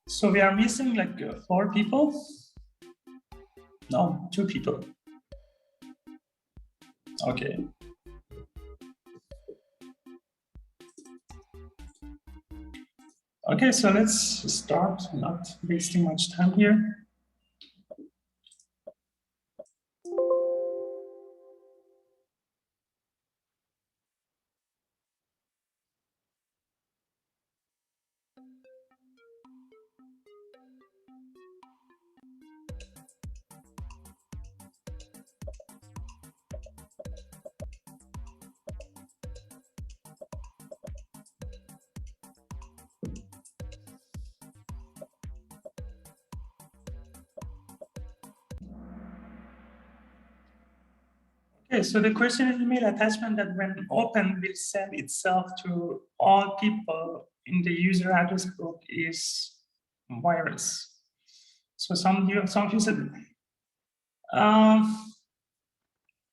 So we are missing like 4 people. No, 2 people. Okay. Okay, so let's start, not wasting much time here. Okay, so the question is email attachment that when open will send itself to all people in the user address book is virus. So some of you said,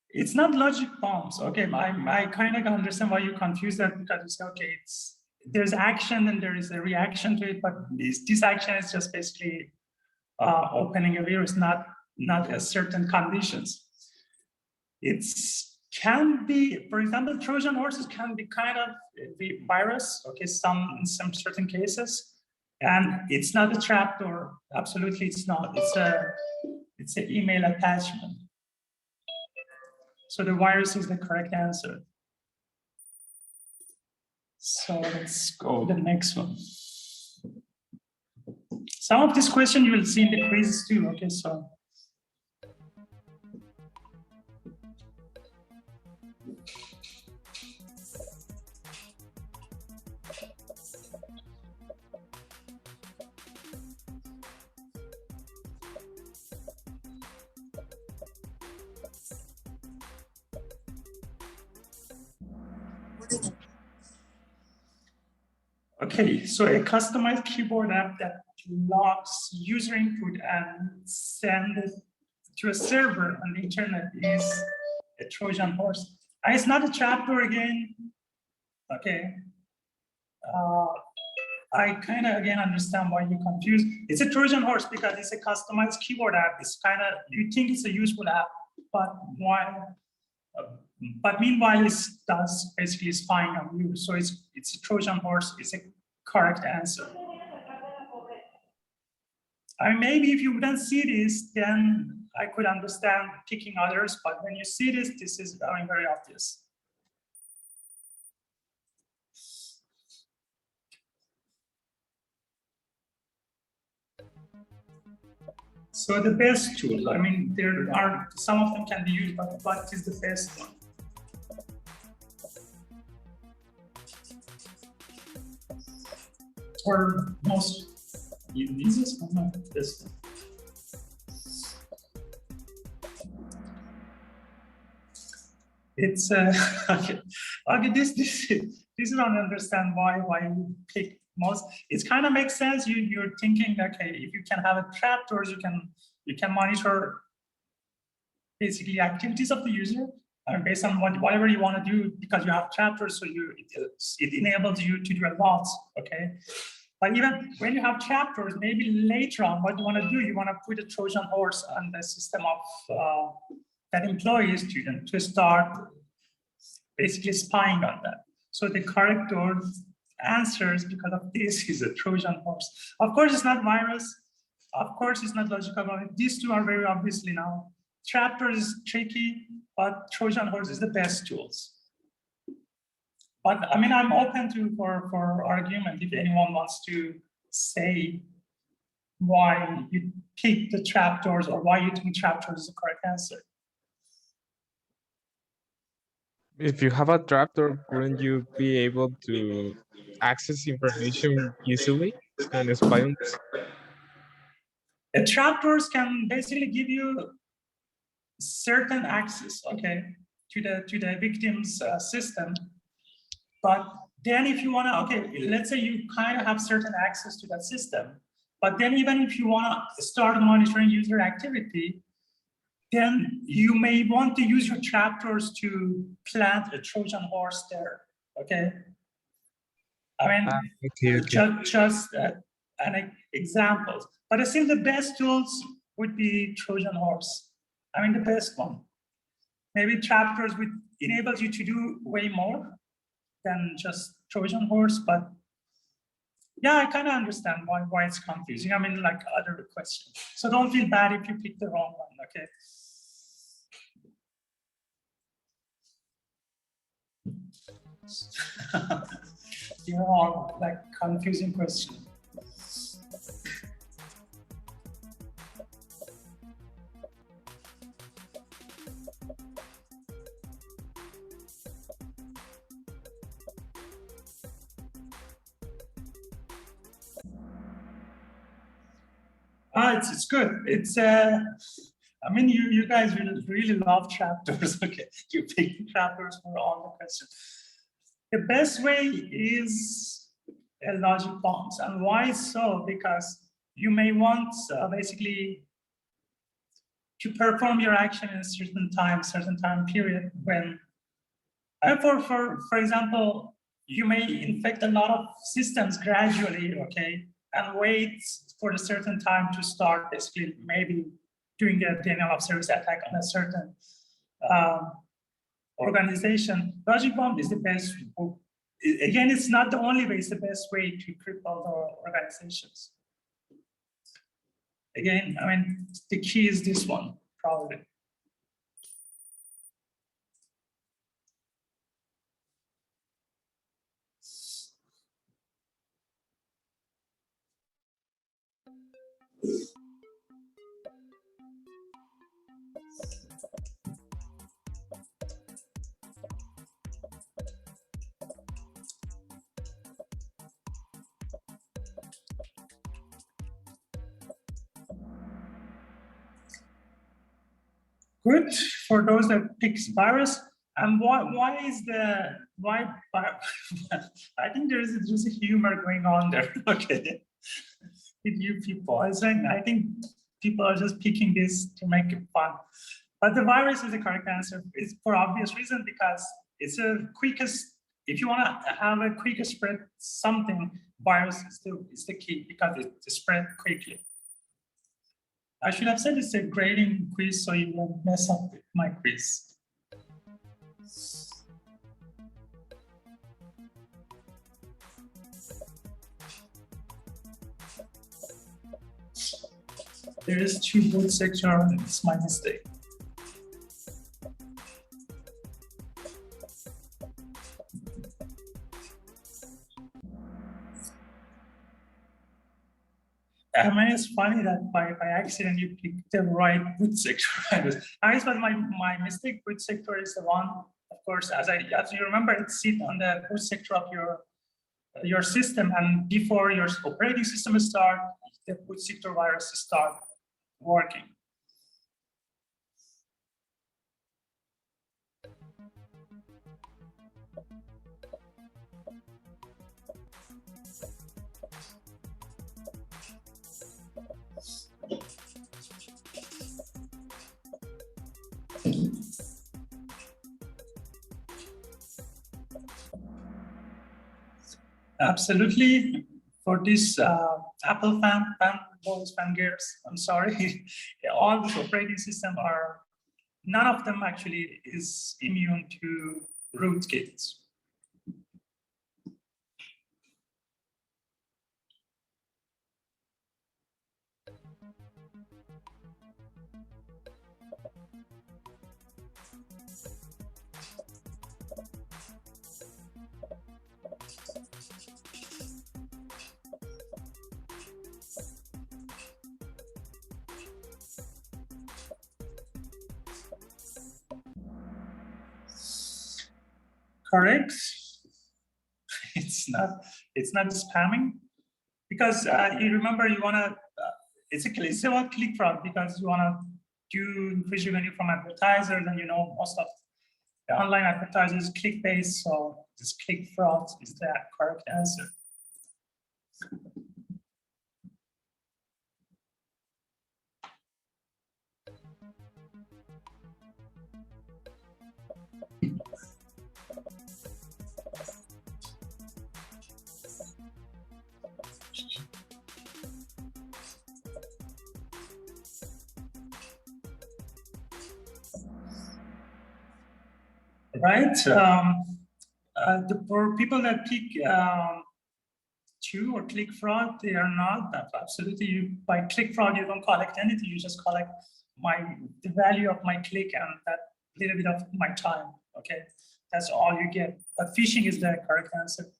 it's not logic bombs. Okay, I kind of understand why you confuse that, because you say, okay, there's action and there is a reaction to it, but this action is just basically opening a virus, not a certain conditions. It can be, for example, Trojan horses can be kind of the virus, okay, in some certain cases, and it's not a trapdoor. Absolutely, it's not. It's an email attachment. So the virus is the correct answer. So let's go to the next one. Some of this question you will see in the quiz too. Okay, so. Okay, so a customized keyboard app that logs user input and send it to a server on the internet is a Trojan horse. It's not a trapdoor again. Okay. I kind of again understand why you're confused. It's a Trojan horse because it's a customized keyboard app. It's kind of, you think it's a useful app, but meanwhile, it does basically spying on you. So it's a Trojan horse. It's a correct answer. I mean, maybe if you wouldn't see this, then I could understand picking others. But when you see this, this is very, very obvious. So the best tool, I mean, there are, some of them can be used, but what is the best one? Or most easiest one, not this one. It's okay. This is not understand why you pick most. It kind of makes sense. You're thinking, okay, if you can have a trapdoors, you can monitor basically activities of the user based on whatever you want to do, because you have trapdoors, so it enables you to do a lot. Okay, but even when you have trapdoors, maybe later on, what you want to do, you want to put a Trojan horse on the system of that employee student to start basically spying on that. So the correct answers because of this is a Trojan horse. Of course, it's not virus. Of course, it's not logical. These two are very obviously now. Trapdoor is tricky, but Trojan horse is the best tools. But I mean, I'm open for argument if anyone wants to say why you pick the trapdoors or why you think trapdoors is the correct answer. If you have a trapdoor, wouldn't you be able to access information easily and spy on this? The trapdoors can basically give you certain access, okay, to the victim's system. But then if you want to, okay, let's say you kind of have certain access to that system, but then even if you want to start monitoring user activity, then you may want to use your trapdoors to plant a Trojan horse there, okay? I mean, okay. and examples. But still the best tools would be Trojan horse. I mean, the best one. Maybe trapdoors would enable you to do way more than just Trojan horse, but yeah, I kind of understand why it's confusing. I mean, like other questions. So don't feel bad if you pick the wrong one, okay? You're all like confusing question. It's good. It's I mean, you guys really love trapdoors. Okay, you pick trapdoors for all the questions. The best way is a logic bombs, and why so? Because you may want basically to perform your action in a certain time period. When, for example, you may infect a lot of systems gradually, okay, and wait for a certain time to start basically maybe doing a denial of service attack on a certain organization. Logic bomb is the best. Again, it's not the only way, it's the best way to cripple the organizations. Again, I mean, the key is this one, probably. Good for those that picks virus. And why I think there's a humor going on there. Okay, with you people. I think people are just picking this to make it fun. But the virus is the correct answer. It's for obvious reason, because it's the quickest. If you want to have a quicker spread something, virus is the key, because it spread quickly. I should have said it's a grading quiz, so you won't mess up with my quiz. There is 2 boot sector, and it's my mistake. I mean, it's funny that by accident you picked the right boot sector. I guess, but my mistake, boot sector is the one, of course, as you remember, it sits on the boot sector of your system, and before your operating system start, the boot sector virus start working. Absolutely. For this Apple boys, fan girls, I'm sorry. All the operating system are, none of them actually is immune to rootkits. Correct. It's not spamming, because you remember you want to. It's about click fraud, because you want to do increase revenue from advertisers, and most of the online advertisers click based, so this click fraud is the correct answer. right? For people that pick or click fraud, they are not that absolutely. By click fraud, you don't collect anything. You just collect the value of my click and that little bit of my time. Okay, that's all you get. But phishing is the correct answer.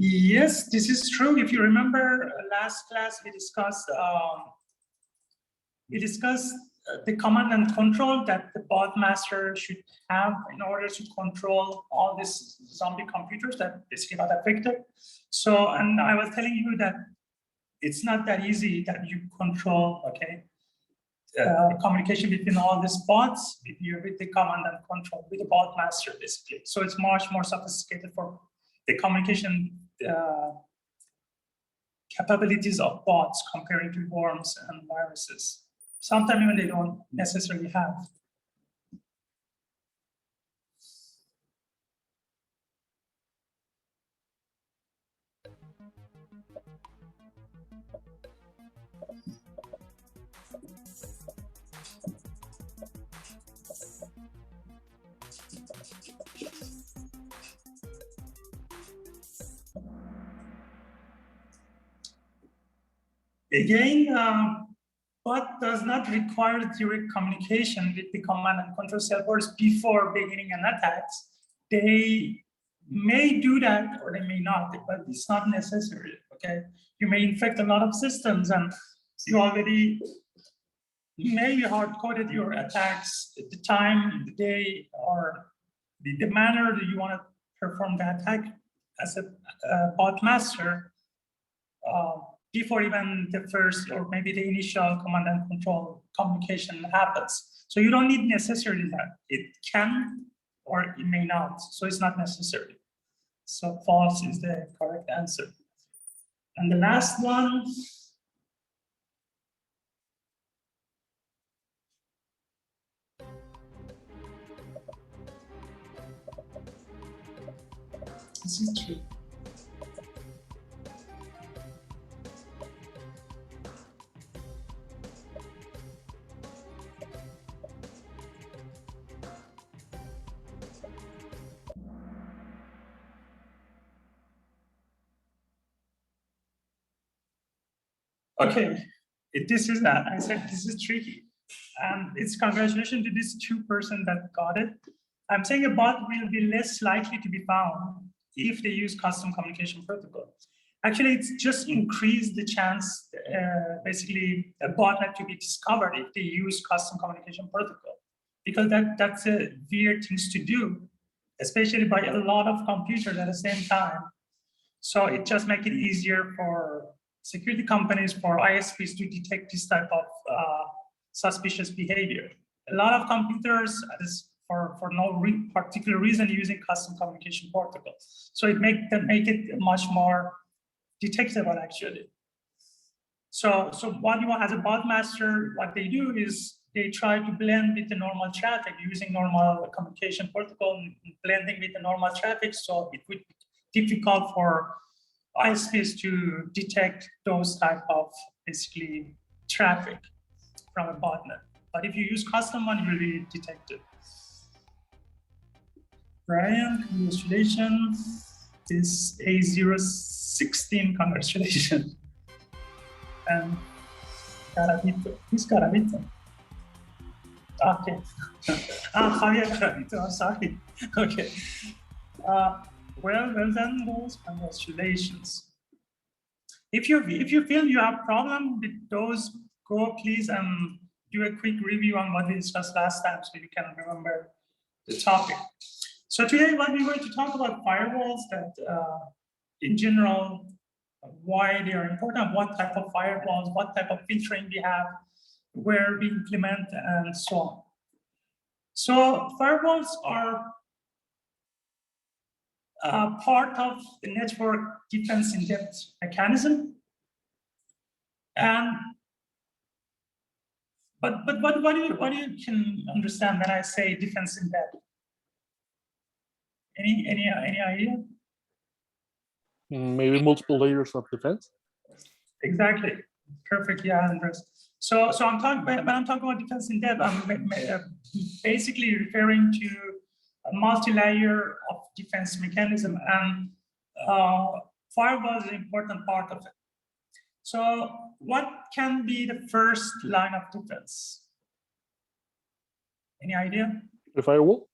Yes, this is true. If you remember last class, we discussed the command and control that the bot master should have in order to control all these zombie computers that basically got affected. So, and I was telling you that it's not that easy that you control, okay, communication between all these bots with the command and control, with the bot master, basically. So it's much more sophisticated for the communication capabilities of bots comparing to worms and viruses. Sometimes even they don't necessarily have. Again, bot does not require direct communication with the command and control servers before beginning an attack. They may do that or they may not, but it's not necessary, okay? You may infect a lot of systems and you already maybe hard-coded your attacks at the time, the day, or the manner that you want to perform the attack as a bot master before even the first or maybe the initial command and control communication happens. So you don't need necessarily that. It can or it may not. So it's not necessary. So false is the correct answer. And the last one. This is true. Okay, this is that. I said this is tricky. And it's congratulations to this 2% that got it. I'm saying a bot will be less likely to be found if they use custom communication protocol. Actually, it's just increased the chance, basically, a botnet to be discovered if they use custom communication protocol. Because that's a weird thing to do, especially by a lot of computers at the same time. So it just makes it easier for security companies, for ISPs to detect this type of suspicious behavior. A lot of computers, for no particular reason, using custom communication protocols. So it make it much more detectable, actually. So what you want as a bot master, what they do is they try to blend with the normal traffic using normal communication protocol, blending with the normal traffic. So it would be difficult for ISPs to detect those type of basically traffic from a botnet. But if you use custom one, you will be detected. Brian, congratulations. This A016, congratulations. And Garavito. Who's Garavito? Okay. Javier Garavito, I'm sorry. Okay. Well done, guys. Congratulations. If you feel you have problem with those, go please and do a quick review on what we discussed last time so you can remember the topic. So today, what we're going to talk about firewalls, that in general, why they are important, what type of firewalls, what type of filtering we have, where we implement, and so on. So firewalls are part of the network defense in depth mechanism. And but what do you can understand when I say defense in depth? Any idea? Maybe multiple layers of defense. Exactly. Perfect. Yeah, Andres. So I'm talking when I'm talking about defense in depth, I'm basically referring to a multi-layer of defense mechanism, and firewall is an important part of it. So what can be the first line of defense? Any idea? The firewall.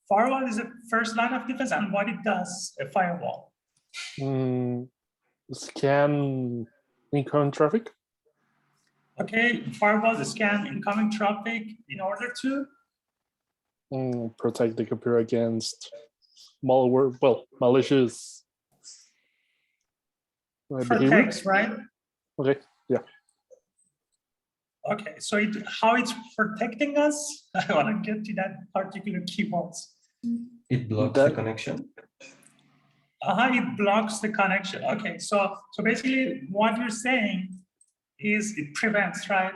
Firewall is the first line of defense, and what it does, a firewall. Scan incoming traffic. Okay, firewalls scan incoming traffic in order to protect the computer against malware, well, malicious behavior. protects, right? Okay, yeah. Okay, so how it's protecting us? I want to get to that particular keywords. It blocks the connection. It blocks the connection. Okay, so basically what you're saying is it prevents, right?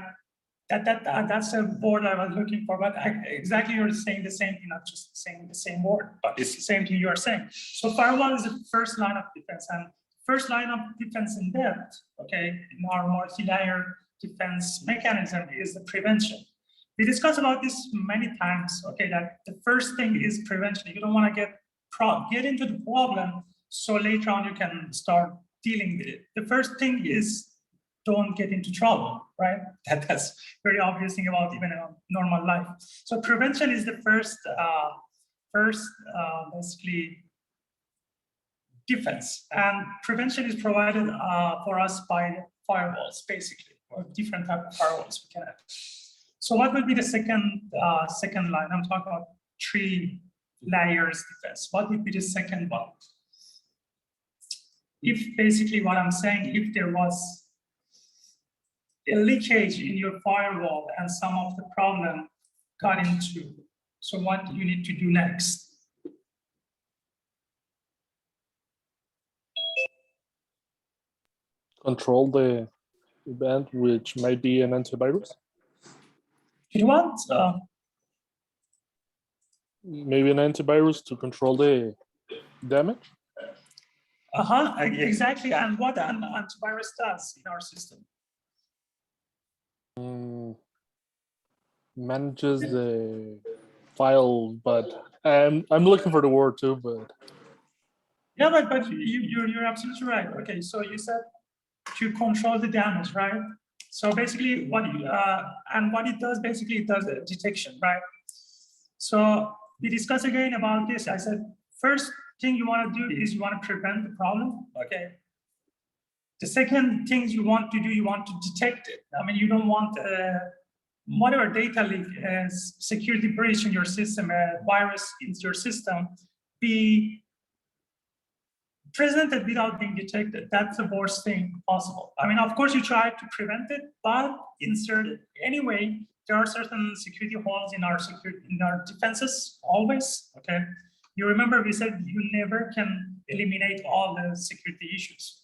That's a word I was looking for, but exactly you're saying the same thing, not just saying the same word, but it's the same thing you are saying. So firewall is the first line of defense, and first line of defense in depth, okay, in our multi-layer defense mechanism is the prevention. We discussed about this many times, okay, that the first thing is prevention. You don't want to get into the problem, so later on you can start dealing with it. The first thing is don't get into trouble, right? That's very obvious thing about even a normal life. So prevention is the first basically defense, and prevention is provided for us by the firewalls, basically, or different type of firewalls we can have. So what will be the second line? I'm talking about 3 layers defense. What would be the second one? If basically what I'm saying, if there was a leakage in your firewall and some of the problem got into, so what do you need to do next? Control the event, which might be an antivirus. You want maybe an antivirus to control the damage. exactly. And what an antivirus does in our system? Manages the file, but I'm looking for the word too, but yeah, but you're absolutely right. Okay, so you said to control the damage, right? So basically what it does, basically it does a detection, right? So we discussed again about this. I said first thing you want to do is you want to prevent the problem, okay? The second thing you want to do, you want to detect it. I mean, you don't want whatever data leak, security breach in your system, a virus into your system, be presented without being detected. That's the worst thing possible. I mean, of course, you try to prevent it, but anyway, there are certain security holes in our defenses always. Okay, you remember we said you never can eliminate all the security issues.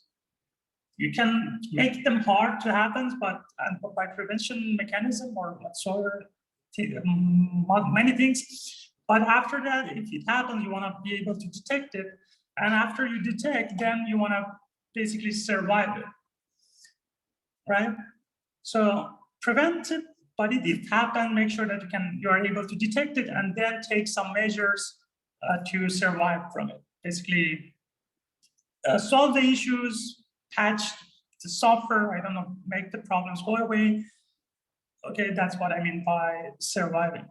You can make them hard to happen, but by prevention mechanism or whatsoever, many things. But after that, if it happens, you want to be able to detect it. And after you detect, then you want to basically survive it, right? So prevent it, but if it happens, make sure that you are able to detect it and then take some measures to survive from it. Basically, solve the issues, patch the software, I don't know, make the problems go away. Okay, that's what I mean by surviving.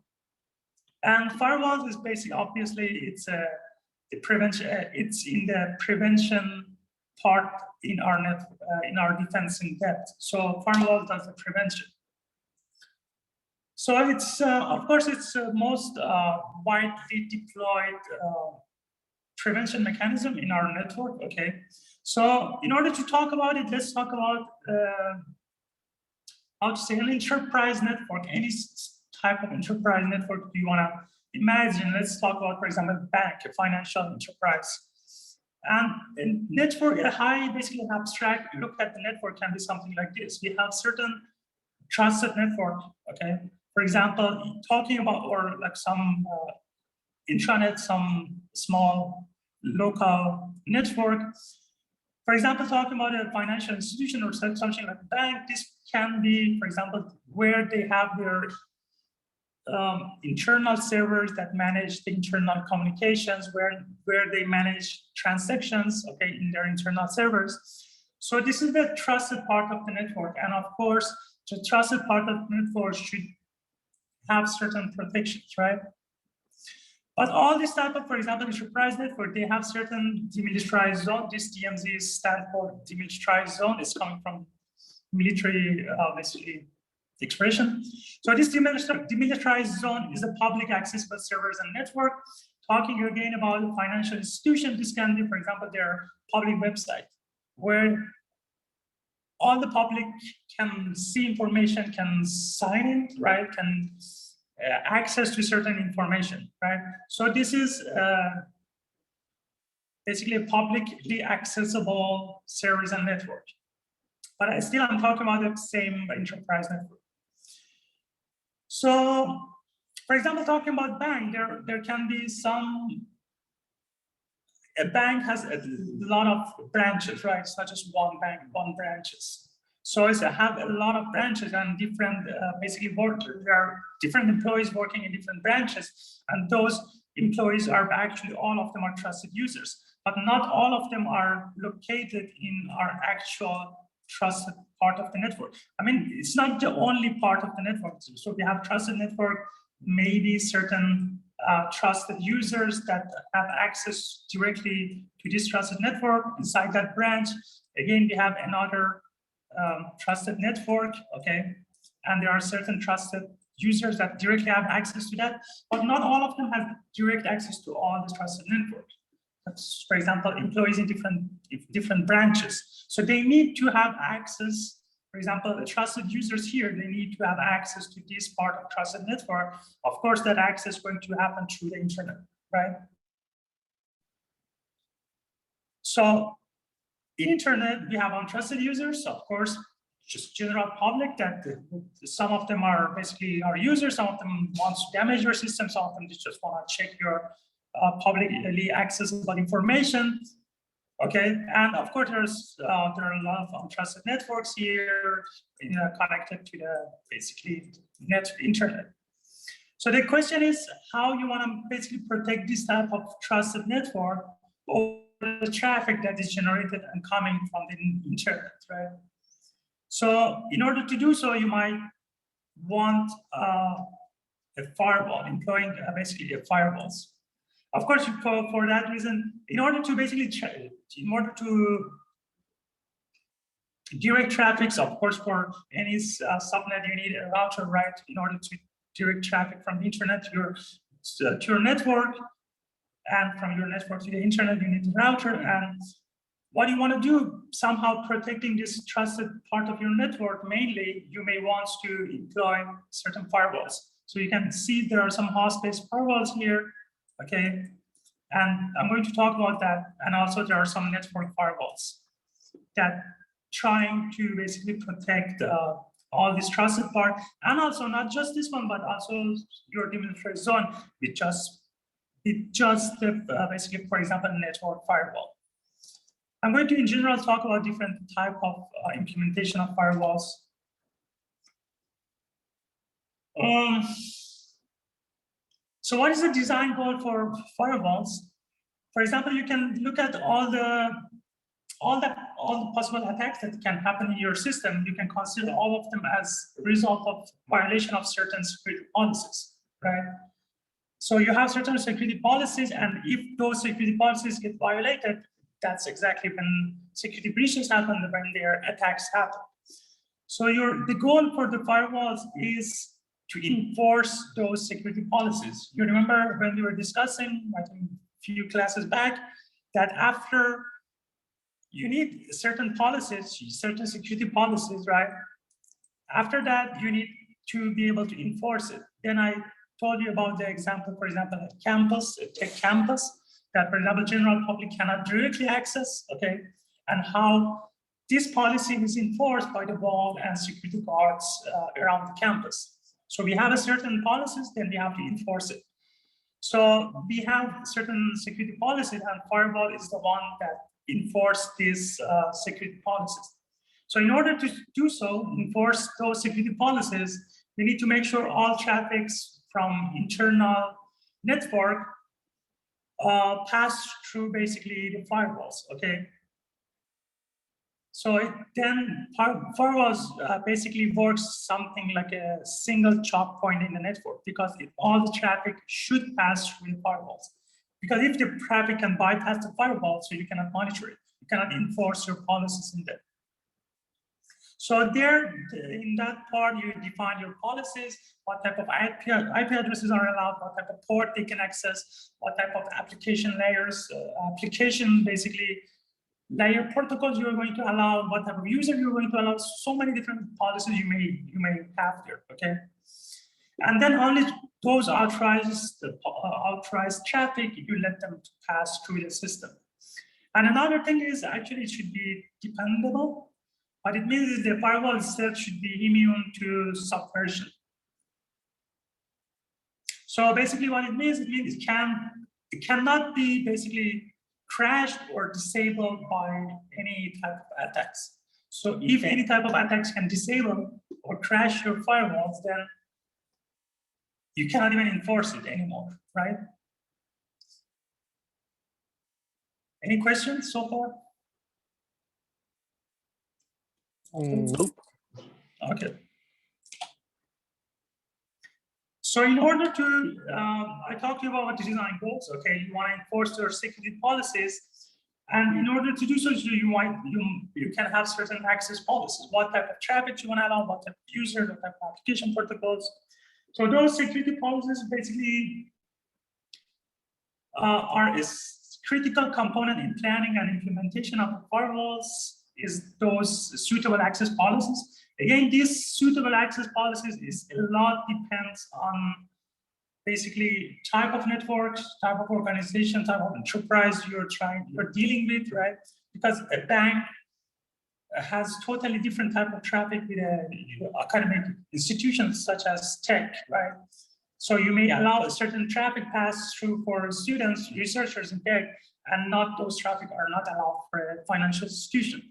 And firewalls is basically, obviously, it's prevention. It's in the prevention part in our defense in depth. So firewall does the prevention. So it's of course it's most widely deployed prevention mechanism in our network. Okay. So in order to talk about it, let's talk about how to say an enterprise network, any type of enterprise network do you want to imagine? Let's talk about, for example, bank, a financial enterprise. And in network, a high, basically abstract look at the network can be something like this. We have certain trusted network, okay? For example, talking about, or like some intranet, some small local network. For example, talking about a financial institution or something like a bank, this can be, for example, where they have their internal servers that manage the internal communications, where they manage transactions, okay, in their internal servers. So this is the trusted part of the network. And of course, the trusted part of the network should have certain protections, right? But all this type of, for example, enterprise network, they have certain demilitarized zone. This DMZ stands for demilitarized zone. It's coming from military, basically, expression. So this demilitarized zone is a public accessible servers and network. Talking again about the financial institution, this can be, for example, their public website, where all the public can see information, can sign in, right? Can access to certain information, right? So this is basically a publicly accessible service and network. But I'm talking about the same enterprise network. So, for example, talking about bank, there can be a bank has a lot of branches, right? It's not just one bank, one branches. So it's have a lot of branches and different, basically there are different employees working in different branches, and those employees are actually, all of them are trusted users, but not all of them are located in our actual trusted part of the network. I mean, it's not the only part of the network. So we have trusted network, maybe certain trusted users that have access directly to this trusted network inside that branch. Again, we have another trusted network, okay? And there are certain trusted users that directly have access to that, but not all of them have direct access to all the trusted network. That's, for example, employees in different branches. So they need to have access. For example, the trusted users here, they need to have access to this part of trusted network. Of course, that access is going to happen through the internet, right? So in internet, we have untrusted users, of course, just general public that some of them are basically our users, some of them want to damage your system, some of them just want to check your publicly accessible information. Okay, and of course there are a lot of untrusted networks here, connected to the basically internet. So the question is how you want to basically protect this type of trusted network or the traffic that is generated and coming from the internet, right? So in order to do so, you might want a firewall, employing basically firewalls. Of course, for that reason, in order to basically, direct traffic, of course, for any subnet, you need a router, right? In order to direct traffic from the internet to your network, and from your network to the internet, you need a router. And what you want to do, somehow protecting this trusted part of your network, mainly, you may want to employ certain firewalls. So you can see there are some host-based firewalls here. Okay, and I'm going to talk about that. And also there are some network firewalls that trying to basically protect all this trusted part. And also not just this one, but also your demilitarized zone with just basically, for example, network firewall. I'm going to, in general, talk about different type of implementation of firewalls. So what is the design goal for firewalls? For example, you can look at all the possible attacks that can happen in your system. You can consider all of them as a result of violation of certain security policies, right? So you have certain security policies, and if those security policies get violated, that's exactly when security breaches happen, when their attacks happen. So the goal for the firewalls is to enforce those security policies. You remember when we were discussing, I think a few classes back, that after you need certain policies, certain security policies, right? After that, you need to be able to enforce it. Then I told you about the example, for example, a campus, a tech campus, that, for example, general public cannot directly access, okay, and how this policy is enforced by the wall and security guards around the campus. So we have a certain policies, then we have to enforce it. So we have certain security policies, and firewall is the one that enforce these security policies. So in order to do so, enforce those security policies, we need to make sure all traffics from internal network pass through basically the firewalls, okay? So then firewalls basically works something like a single choke point in the network, because all the traffic should pass through the firewalls. Because if the traffic can bypass the firewall, so you cannot monitor it, you cannot enforce your policies in there. So there, in that part, you define your policies, what type of IP addresses are allowed, what type of port they can access, what type of application layers, application basically layer protocols you're going to allow, what type of user you're going to allow, so many different policies you may have there, okay? And then only those authorized traffic, you let them pass through the system. And another thing is actually it should be dependable. What it means is the firewall itself should be immune to subversion. So basically what it means it cannot be basically crashed or disabled by any type of attacks. So if any type of attacks can disable or crash your firewalls, then you cannot even enforce it anymore, right? Any questions so far? Nope. Okay. So in order to, I talked to you about what the design goals. Okay, you want to enforce your security policies, and in order to do so, you can have certain access policies. What type of traffic you want to allow, what type of user, what type of application protocols. So those security policies basically are a critical component in planning and implementation of the firewalls. Is those suitable access policies. Again, these suitable access policies is a lot depends on basically type of networks, type of organization, type of enterprise you're dealing with, right? Because a bank has totally different type of traffic with academic institutions such as tech, right? So you may allow a certain traffic pass through for students, researchers in tech, and not those traffic are not allowed for a financial institution.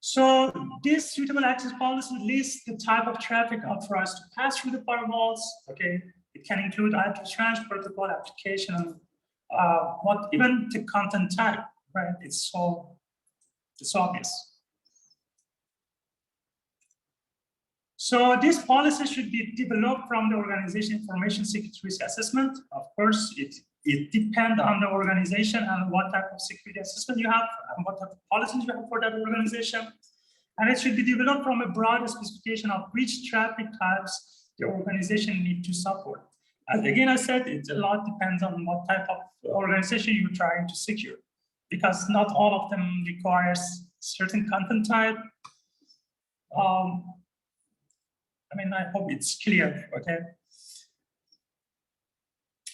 So this suitable access policy lists the type of traffic authorized to pass through the firewalls. Okay, it can include IP transport protocol, application, even the content type, right? It's obvious. So this policy should be developed from the organization information security risk assessment. Of course, it depends on the organization and what type of security assessment you have and what type of policies you have for that organization. And it should be developed from a broad specification of which traffic types the organization need to support. As again, I said, it a lot depends on what type of organization you're trying to secure, because not all of them requires certain content type. I mean, I hope it's clear, okay?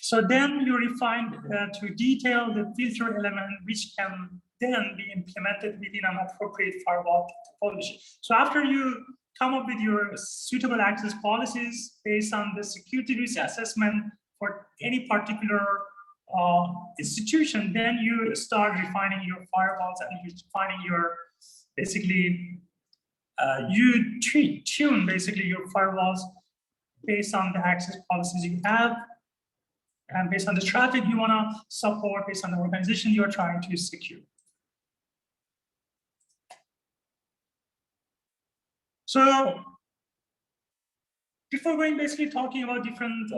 So then you refine to detail the filter element, which can then be implemented within an appropriate firewall topology. So after you come up with your suitable access policies based on the security risk assessment for any particular institution, then you start refining your firewalls and you're defining your, basically, you tune basically your firewalls based on the access policies you have and based on the traffic you want to support, based on the organization you're trying to secure. So before going basically talking about different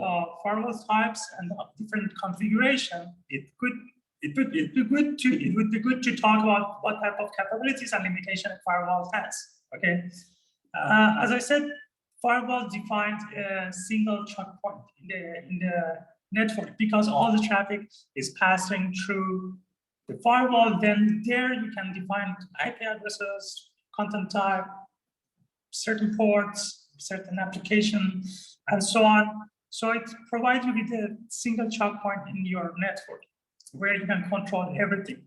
firewall types and different configuration, it would be good to talk about what type of capabilities and limitation a firewall has. Okay, as I said, firewall defines a single choke point in the network because all the traffic is passing through the firewall. Then there you can define IP addresses, content type, certain ports, certain application, and so on. So it provides you with a single choke point in your network where you can control everything.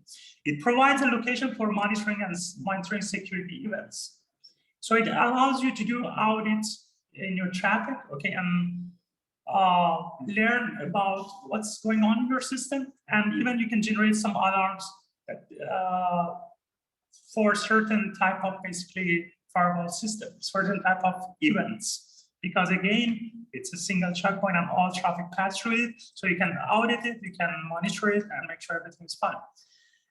It provides a location for monitoring and monitoring security events. So it allows you to do audits in your traffic, okay, and learn about what's going on in your system, and even you can generate some alarms that, for certain type of basically firewall system, certain type of events, because again, it's a single checkpoint and all traffic pass through it, so you can audit it, you can monitor it, and make sure everything's fine.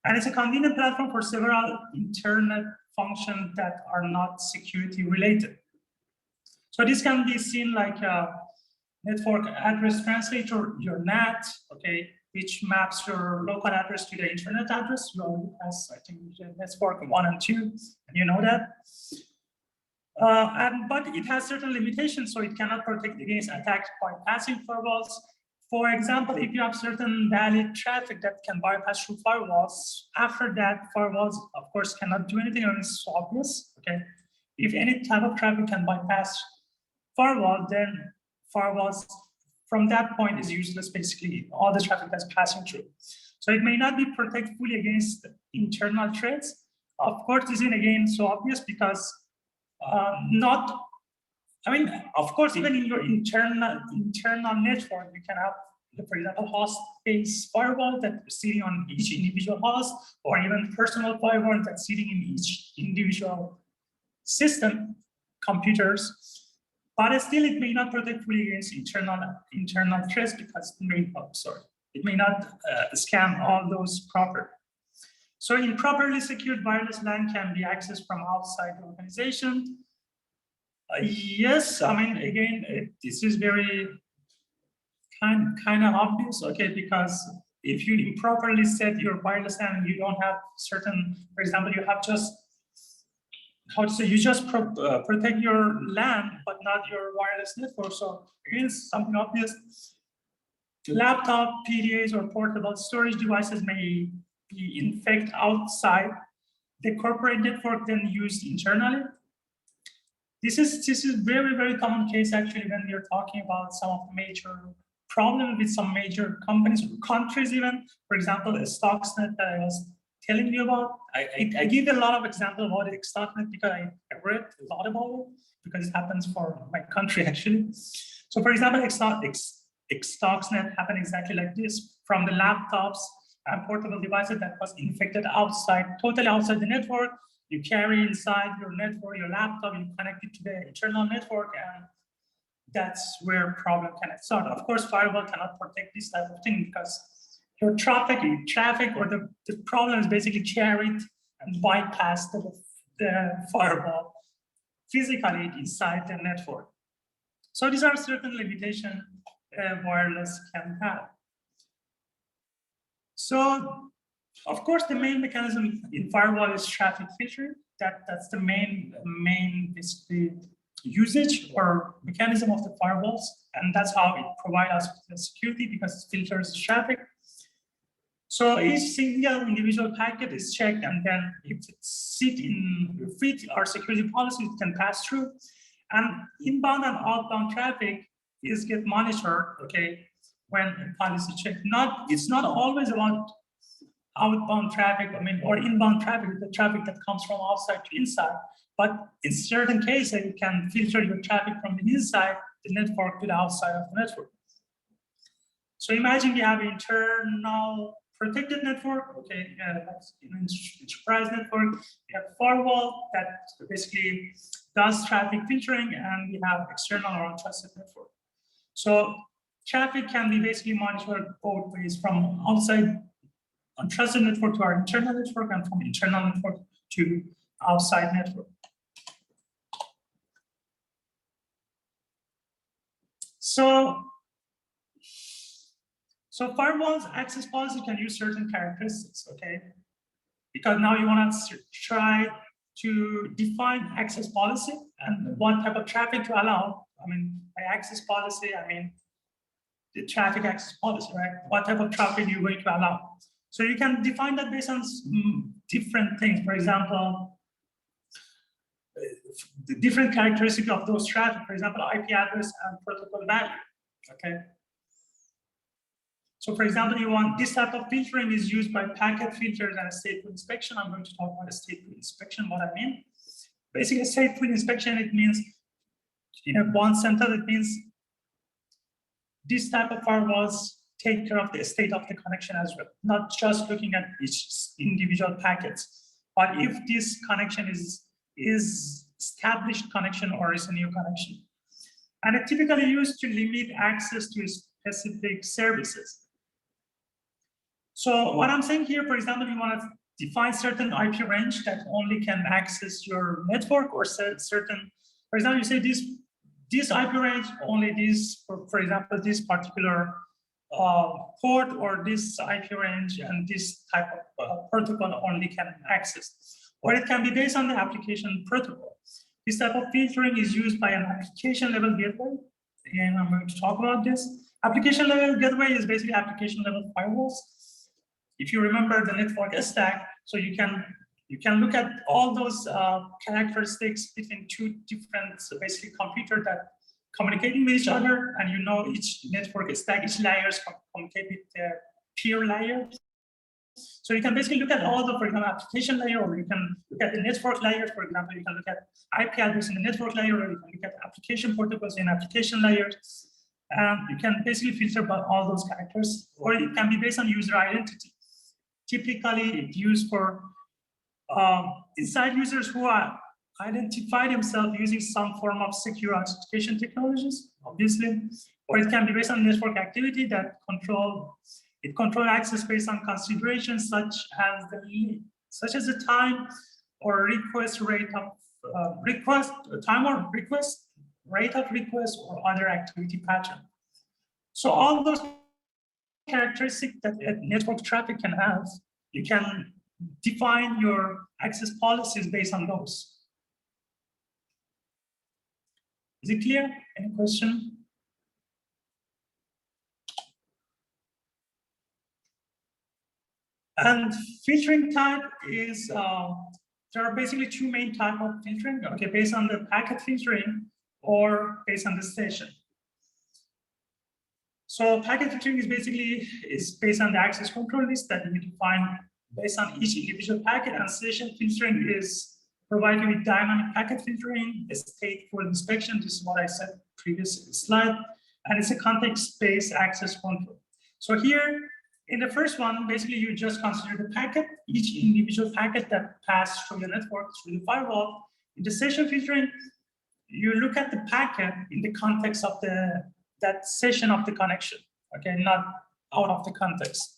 And it's a convenient platform for several internet functions that are not security related. So this can be seen like a network address translator, your NAT, okay, which maps your local address to the internet address. Well, as I think network 1 and 2, and you know that. But it has certain limitations, so it cannot protect against attacks by passing firewalls. For example, if you have certain valid traffic that can bypass through firewalls, after that, firewalls, of course, cannot do anything, and it's obvious, okay? If any type of traffic can bypass firewall, then firewalls from that point is useless, basically, all the traffic that's passing through. So it may not be protected fully against internal threats. Of course, this is again so obvious because of course, even in your internal network, you can have, for example, host-based firewall that's sitting on each individual host, or even personal firewall that's sitting in each individual system, computers. But still, it may not protect fully against internal threats because it may not scan all those properly. So improperly secured wireless LAN can be accessed from outside the organization. Yes, I mean, again, this is very kind of obvious, okay, because if you improperly set your wireless LAN, you don't have certain, for example, you have just, you just protect your LAN, but not your wireless network. So again, something obvious. Laptop, PDAs, or portable storage devices may be infected outside the corporate network, then used internally. This is very common case actually when we're talking about some of the major problems with some major companies or countries even. For example, Stuxnet that I was telling you about. I give a lot of examples about Stuxnet because I read a lot about it because it happens for my country actually. So for example, Stuxnet happened exactly like this, from the laptops and portable devices that was infected outside, totally outside the network. You carry inside your network, your laptop, you connect it to the internal network, and that's where problem can start. Of course, firewall cannot protect this type of thing because your traffic or the problem is basically carried and bypassed the firewall physically inside the network. So these are certain limitations wireless can have. So, of course, the main mechanism in firewall is traffic filtering. That's the main basically usage or mechanism of the firewalls, and that's how it provides us with the security because it filters traffic. So each single individual packet is checked, and then if it fit our security policy, it can pass through. And inbound and outbound traffic get monitored, okay, when a policy check. It's not always about outbound traffic, or inbound traffic, the traffic that comes from outside to inside. But in certain cases, you can filter your traffic from the inside the network to the outside of the network. So imagine we have internal protected network, okay, that's enterprise network. We have firewall that basically does traffic filtering, and we have external or untrusted network. So traffic can be basically monitored both ways, from outside untrusted network to our internal network, and from internal network to outside network. So firewall's access policy can use certain characteristics, okay? Because now you want to try to define access policy and what type of traffic to allow. By access policy, the traffic access policy, right? What type of traffic you're going to allow. So you can define that based on different things. For example, the different characteristics of those traffic, for example, IP address and protocol value, okay? So for example, you want this type of filtering is used by packet filters and stateful inspection. I'm going to talk about a stateful inspection, what I mean. Basically, stateful inspection, it means, in one sentence, it means this type of firewalls take care of the state of the connection as well, not just looking at each individual packets, but if this connection is established connection or is a new connection. And it typically used to limit access to specific services. So what I'm saying here, for example, you want to define certain IP range that only can access your network, or certain, for example, you say this IP range, only this, for example, this particular port, or this IP range and this type of protocol only can access. Or it can be based on the application protocol. This type of filtering is used by an application level gateway. And I'm going to talk about this. Application level gateway is basically application level firewalls. If you remember the network stack, so you can look at all those characteristics between two different, basically computer that communicating with each other, and you know each network stack, each layers communicate with their peer layer. So you can basically look at all the, for example, application layer, or you can look at the network layer. For example, you can look at IP address in the network layer, or you can look at application protocols in application layers. You can basically filter by all those characters, or it can be based on user identity. Typically, it's used for inside users who are identify themselves using some form of secure authentication technologies, obviously, or it can be based on network activity that control access based on considerations such as the time or request rate of rate of request, or other activity pattern. So all those characteristics that network traffic can have, you can define your access policies based on those. Is it clear? Any question? And filtering type is, there are basically two main types of filtering, okay, based on the packet filtering or based on the station. So packet filtering is based on the access control list that we define based on each individual packet, and station filtering is provided with dynamic packet filtering, stateful inspection. This is what I said previous slide, and it's a context-based access control. So here, in the first one, basically you just consider the packet, each individual packet that passed through the network, through the firewall. In the session filtering, you look at the packet in the context of that session of the connection, okay, not out of the context.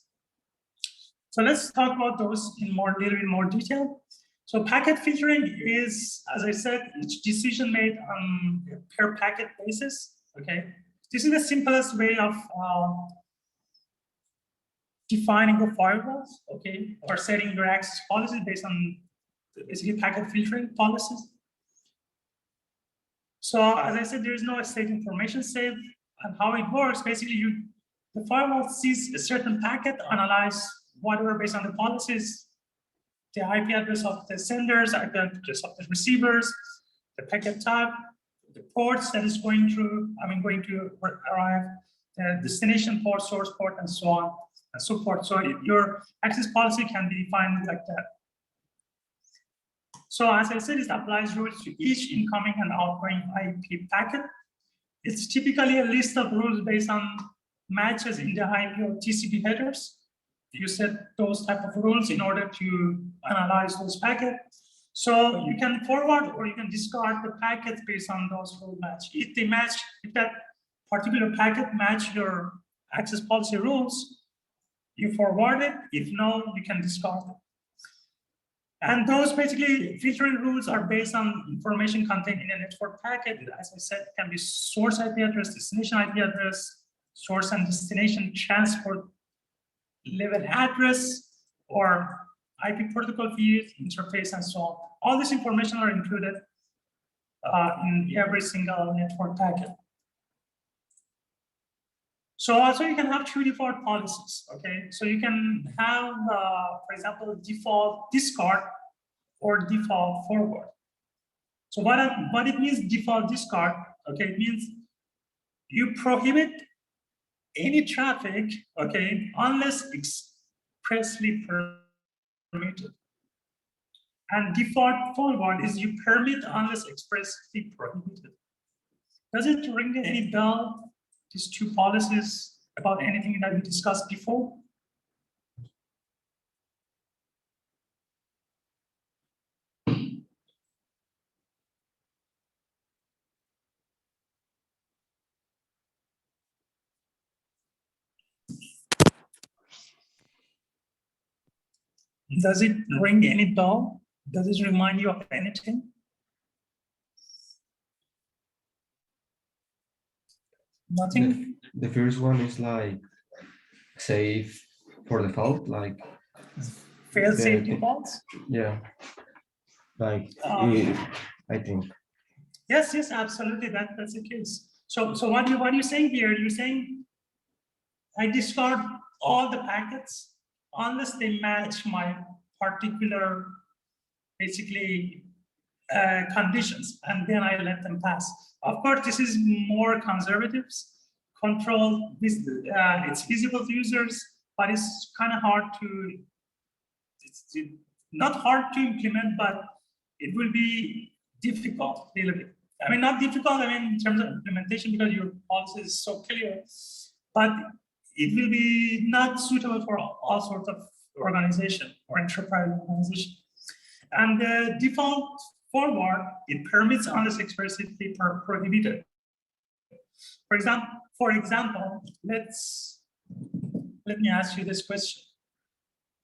So let's talk about those in little bit more detail. So packet filtering is, as I said, each decision made on a per packet basis, okay? This is the simplest way of defining the firewalls, okay, or setting your access policy based on basically packet filtering policies. So as I said, there is no state information saved, and how it works, basically the firewall sees a certain packet, analyze whatever based on the policies, the IP address of the senders, IP address of the receivers, the packet type, the ports that is going to arrive, the destination port, source port, and so on and so forth. So your access policy can be defined like that. So as I said, it applies rules to each incoming and outgoing IP packet. It's typically a list of rules based on matches in the IP or TCP headers. You set those type of rules in order to analyze those packets. So you can forward or you can discard the packets based on those rule match. If they match, if that particular packet match your access policy rules, you forward it. If no, you can discard it. And those basically filtering rules are based on information contained in a network packet. As I said, it can be source IP address, destination IP address, source and destination transport level address, or IP protocol field, interface, and so on. All this information are included in every single network packet. So also you can have two default policies, okay? So you can have, for example, default discard or default forward. So what it means default discard, okay, it means you prohibit any traffic, okay, unless expressly permitted. And default forward is you permit unless expressly prohibited. Does it ring any bell, these two policies, about anything that we discussed before? Does it ring any bell? Does it remind you of anything? Nothing? The first one is like safe for default, like Fail-safe the- defaults? yeah, like I think. Yes, yes, absolutely. That's the case. So what are you saying here? You're saying I discard all the packets unless they match my particular, basically, conditions, and then I let them pass. Of course, this is more conservative control. It's visible to users, but it's kind of hard to. It's not hard to implement, but it will be difficult, a little bit. I mean, not difficult, I mean, in terms of implementation, because your policy is so clear, but it will be not suitable for all sorts of organization or enterprise organization. And the default forward, it permits unless expressly prohibited. For example, let me ask you this question.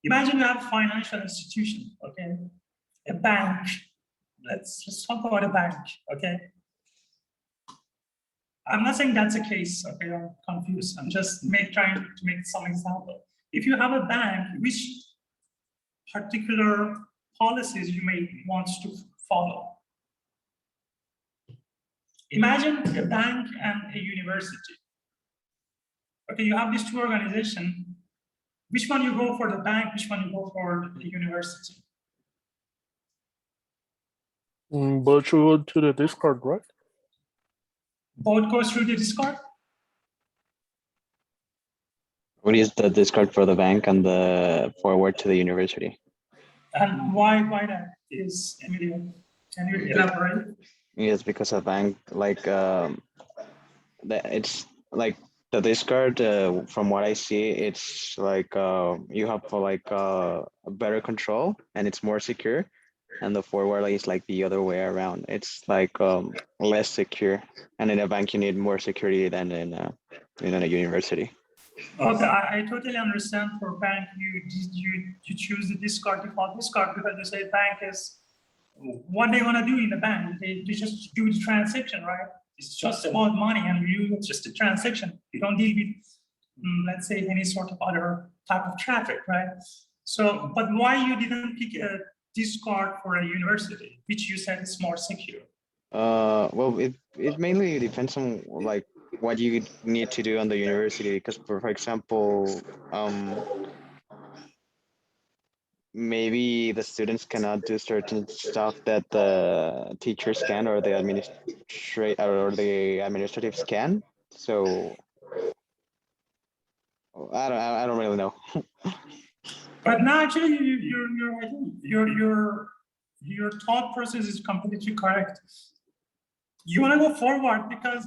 Imagine you have a financial institution, okay? A bank. Let's talk about a bank, okay? I'm not saying that's the case, okay? I'm confused. I'm just trying to make some example. If you have a bank, which particular policies you may want to follow? Imagine a bank and a university. Okay, you have these two organizations. Which one you go for the bank, which one you go for the university? But you go to the Discord, right? Both goes through the Discord? What is the discard for the bank and the forward to the university? And why that is, Emilio? Can you elaborate? Yes, because a bank, like, it's like the discard, from what I see, it's like you have like a better control and it's more secure. And the forward is like the other way around. It's like less secure. And in a bank, you need more security than in a university. Okay, I totally understand. For bank, you choose the default discard because you say bank is what they want to do in the bank. They just do the transaction, right? It's just about money, and you just a transaction. You don't deal with, let's say, any sort of other type of traffic, right? So, but why you didn't pick a discard for a university, which you said is more secure? Well, it mainly depends on like what you need to do on the university. Because for example, maybe the students cannot do certain stuff that the teachers can or the administratives can. So I don't really know. But now, actually, your thought process is completely correct. You want to go forward because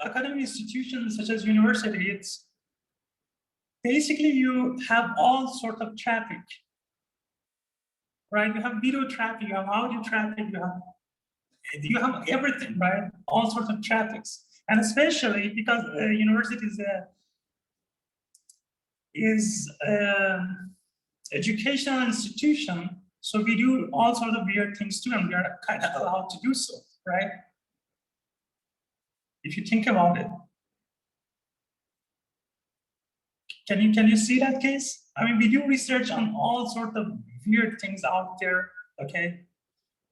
academic institutions such as university, it's basically you have all sort of traffic, right? You have video traffic, you have audio traffic, you have everything, right? All sorts of traffics, and especially because university is educational institution, so we do all sorts of weird things too, and we are kind of allowed to do so, right? If you think about it. Can you see that case? I mean, we do research on all sorts of weird things out there, okay?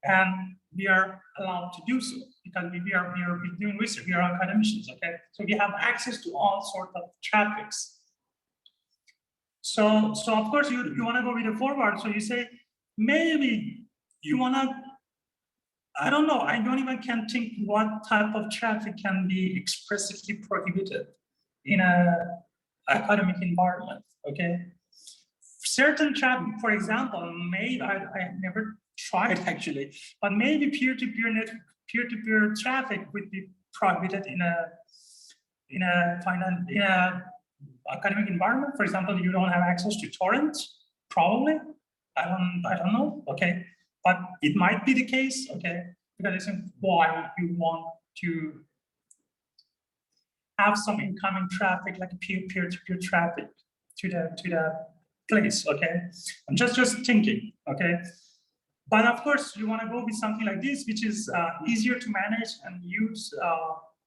And we are allowed to do so because we are doing research, we are academicians, okay? So we have access to all sorts of traffics. So of course you want to go with the forward. So you say, maybe you want to I don't know. I don't even can think what type of traffic can be expressly prohibited in a academic environment. Okay, certain traffic, for example, I never tried actually, but maybe peer-to-peer traffic would be prohibited in a academic environment. For example, you don't have access to torrents, probably. I don't know. Okay, but it might be the case. Okay, because it's why you want to have some incoming traffic, like peer-to-peer traffic, to the place. Okay, I'm just thinking. Okay, but of course you want to go with something like this, which is easier to manage and use,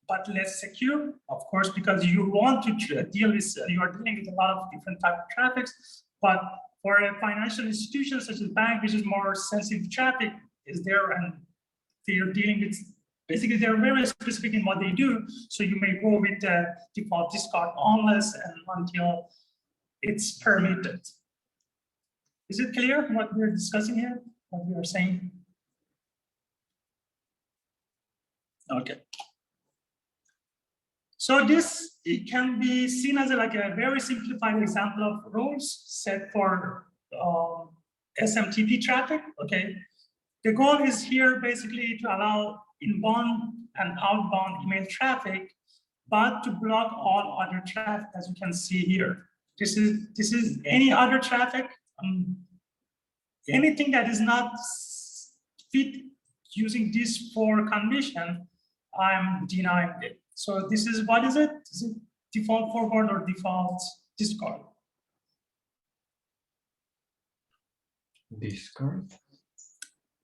but less secure, of course, because you want to deal with, you are dealing with a lot of different type of traffics. But for a financial institution such as bank, which is more sensitive traffic, is there, and they're dealing with, basically they're very specific in what they do. So you may go with the default discard unless and until it's permitted. Is it clear what we're discussing here, what we are saying? Okay. So this, it can be seen as like a very simplified example of rules set for SMTP traffic. Okay, the goal is here basically to allow inbound and outbound email traffic, but to block all other traffic, as you can see here. This is any other traffic, anything that is not fit using these 4 conditions, I'm denying it. So this is, what is it? Is it default forward or default discard? Discard?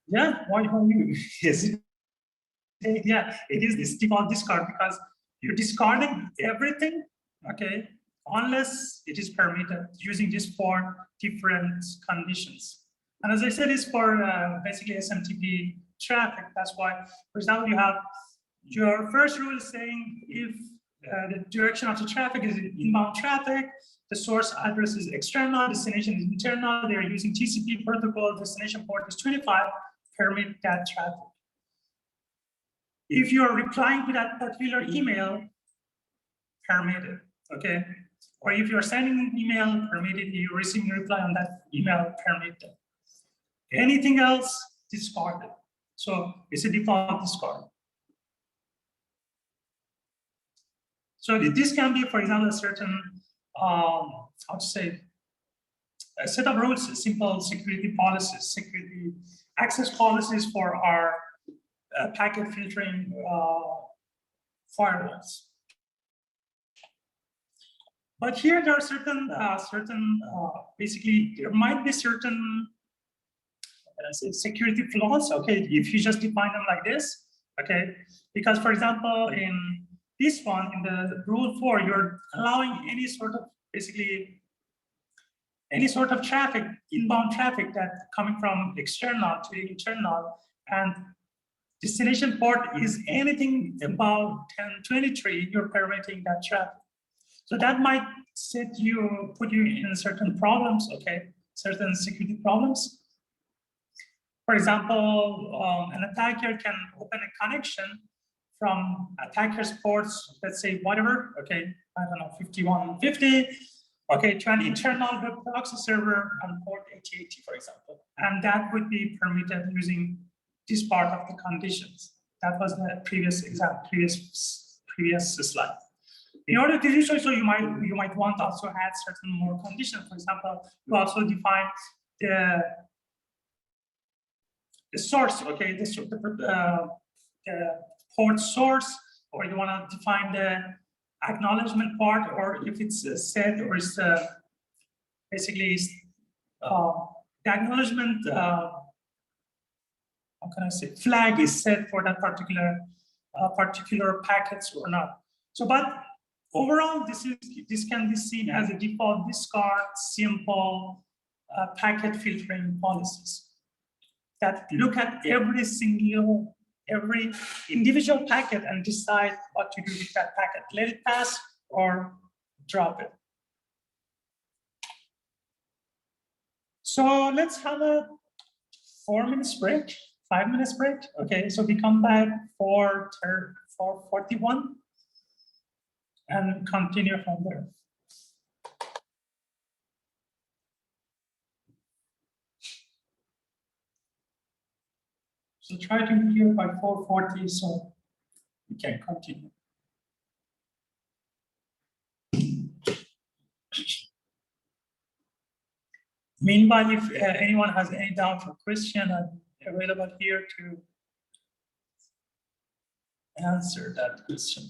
Yeah, why are you? Yes. Yeah, it is this default discard because you're discarding everything, okay, unless it is permitted using these 4 different conditions. And as I said, it's for basically SMTP traffic. That's why, for example, you have your first rule is saying if the direction of the traffic is inbound traffic, the source address is external, destination is internal, they're using TCP protocol, destination port is 25, permit that traffic. If you're replying to that particular email, permit it, okay? Or if you're sending an email, permit it, you're receiving a reply on that email, permit it. Anything else, discard it. So it's a default discard. So this can be, for example, a certain, how to say, a set of rules, simple security policies, security access policies for our packet filtering firewalls. But here there are certain, basically, there might be certain security flaws, okay, if you just define them like this, okay? Because, for example, in this one, in the rule 4, you're allowing any sort of, basically, any sort of traffic, inbound traffic that coming from external to internal, and destination port is anything above 1023, you're permitting that traffic. So that might put you in certain problems, okay, certain security problems. For example, an attacker can open a connection from attacker's ports, let's say whatever, okay, I don't know, 5150, okay, to an internal web proxy server on port 8080, for example. And that would be permitted using this part of the conditions. That was the previous slide. In order to do so, you might want to also add certain more conditions. For example, you also define the source, okay, the port source, or you want to define the acknowledgement part, or if it's set, or it's basically the acknowledgement, how can I say, flag is set for that particular packets or not. So, but overall, this can be seen as a default discard, simple packet filtering policies that look at every individual packet and decide what to do with that packet. Let it pass or drop it. So let's have a 4 minutes break. 5 minutes break. Okay, so we come back for 41 and continue from there. So try to be here by 4:40 so we can continue. Meanwhile, if anyone has any doubt or question, I'm available here to answer that question.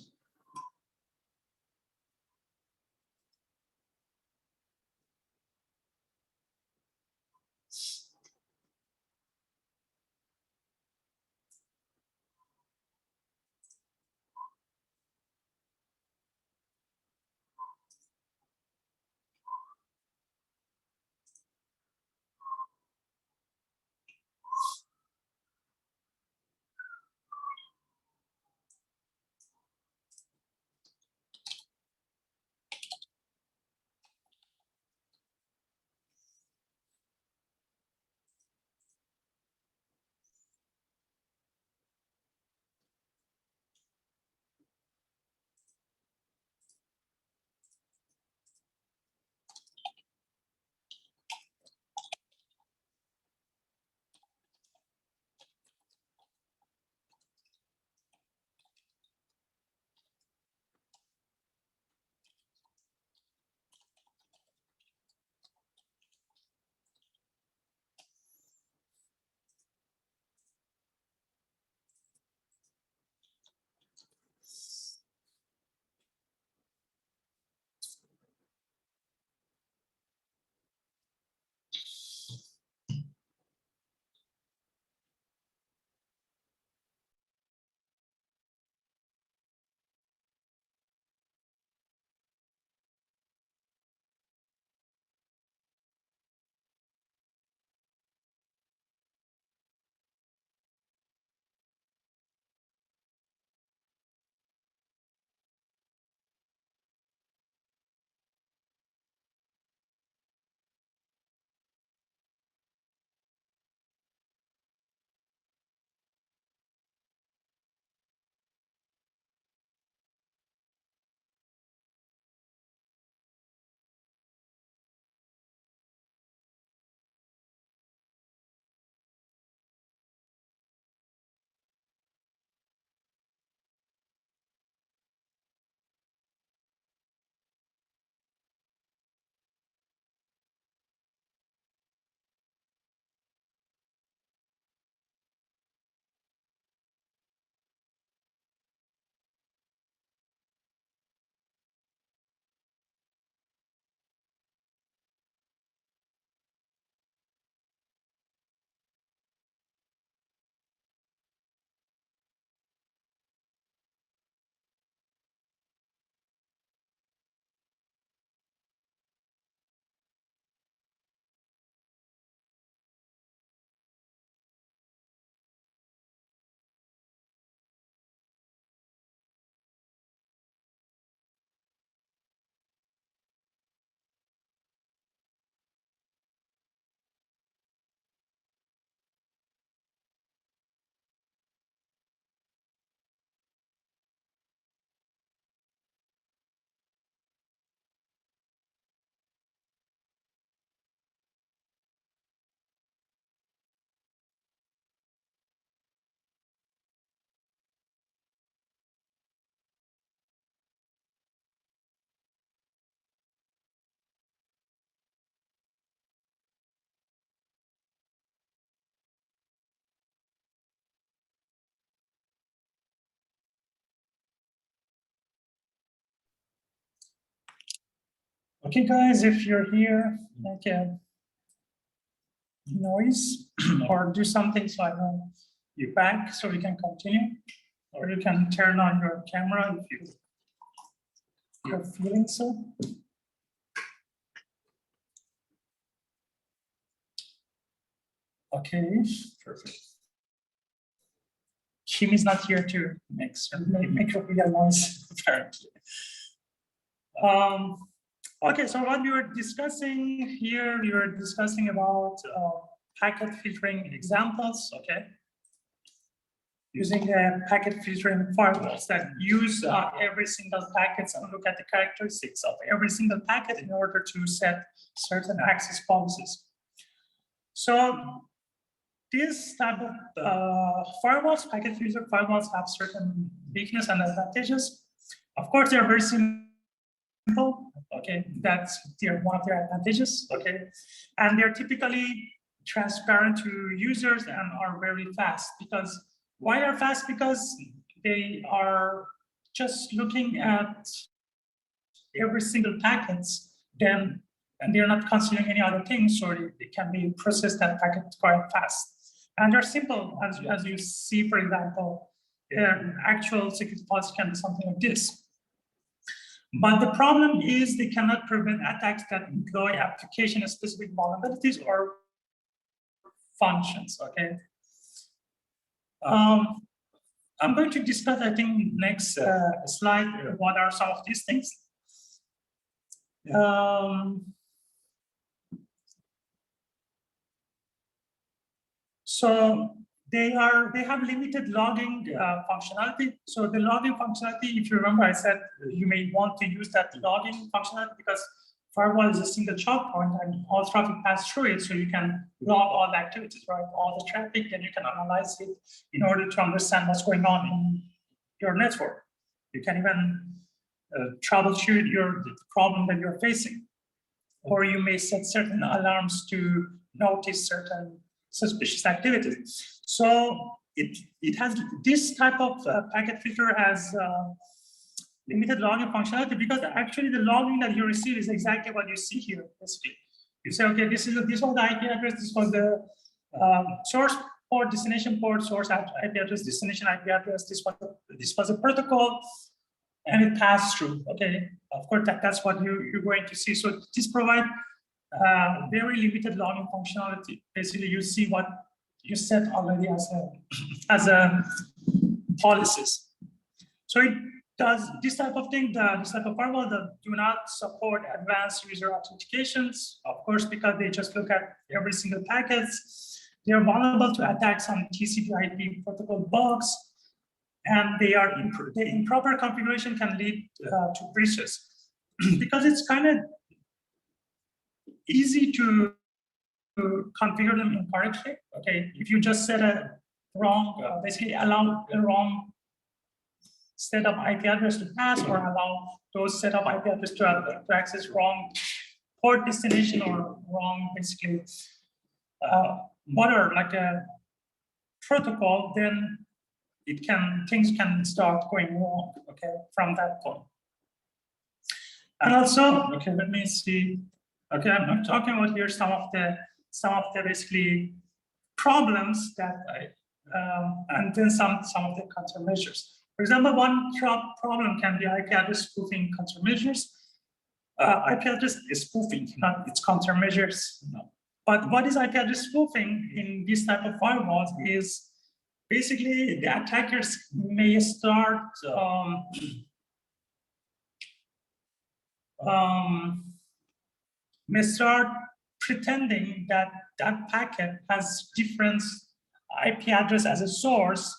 Okay, guys, if you're here, make a noise or do something so I know you're back so we can continue. Or you can turn on your camera if you're feeling so. Okay, perfect. Kim is not here to make a real noise, apparently. Okay, so what we were discussing here, we were discussing about packet filtering examples, okay? using packet filtering firewalls that use every single packet and look at the characteristics of every single packet in order to set certain access policies. So this type of firewalls, packet filter firewalls, have certain weaknesses and advantages. Of course, they're very simple. Okay, that's one of their advantages. Okay, and they're typically transparent to users and are very fast. Because why they're fast? Because they are just looking at every single packets, then and they're not considering any other things, so they can be processed that packet quite fast. And they're simple, as you see, for example, actual security policy can be something like this. But the problem is they cannot prevent attacks that employ application-specific vulnerabilities or functions, okay? I'm going to discuss, I think, next slide, what are some of these things. So they have limited logging functionality. So the logging functionality, if you remember, I said you may want to use that logging functionality because firewall is a single choke point and all traffic passes through it. So you can log all the activities, right? All the traffic, then you can analyze it in order to understand what's going on in your network. You can even troubleshoot the problem that you're facing. Or you may set certain alarms to notice certain suspicious activities. So it has this type of packet filter has limited logging functionality because actually the logging that you receive is exactly what you see here. Basically, you say, okay, this was the IP address, this was the source port, destination port, source IP address, destination IP address, this was a protocol, and it passed through. Okay, of course that's what you're going to see. So this provides very limited logging functionality. Basically, you see what you set already as a policies. So it does this type of thing. This type of firewall that do not support advanced user authentications, of course, because they just look at every single packets. They are vulnerable to attacks on TCP/IP protocol bugs, and the improper configuration can lead to breaches because it's kind of easy to configure them incorrectly. Okay, if you just set a wrong, basically allow a wrong set of IP address to pass, or allow those set of IP address to access wrong port destination or wrong, basically, whatever, like a protocol, then things can start going wrong. Okay, from that point. And also, okay, let me see. Okay, I'm talking about here some of the basically problems that and then some of the countermeasures. For example, one problem can be IP address spoofing countermeasures. IP address is spoofing, not its countermeasures. No. But what is IP address spoofing in this type of firewalls is basically the attackers may start pretending that that packet has different IP address as a source,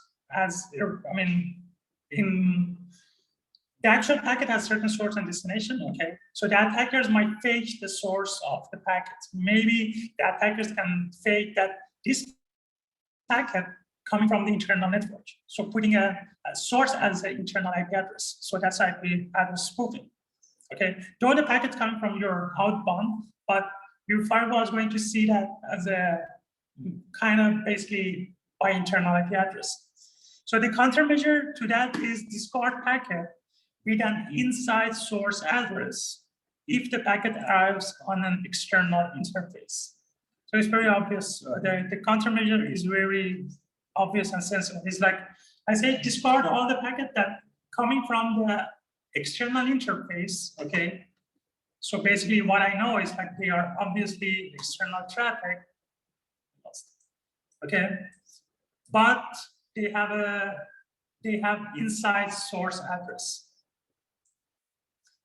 in the actual packet has certain source and destination, okay? So the attackers might fake the source of the packet. Maybe the attackers can fake that this packet coming from the internal network. So putting a source as an internal IP address. So that's IP address spoofing. Okay, though the packet's coming from your outbound, but your firewall is going to see that as a kind of basically by internal IP address. So the countermeasure to that is discard packet with an inside source address if the packet arrives on an external interface. So it's very obvious. The countermeasure is very obvious and sensible. It's like I say, discard all the packet that coming from the external interface, okay? So basically what I know is like they are obviously external traffic, okay? But they have inside source address.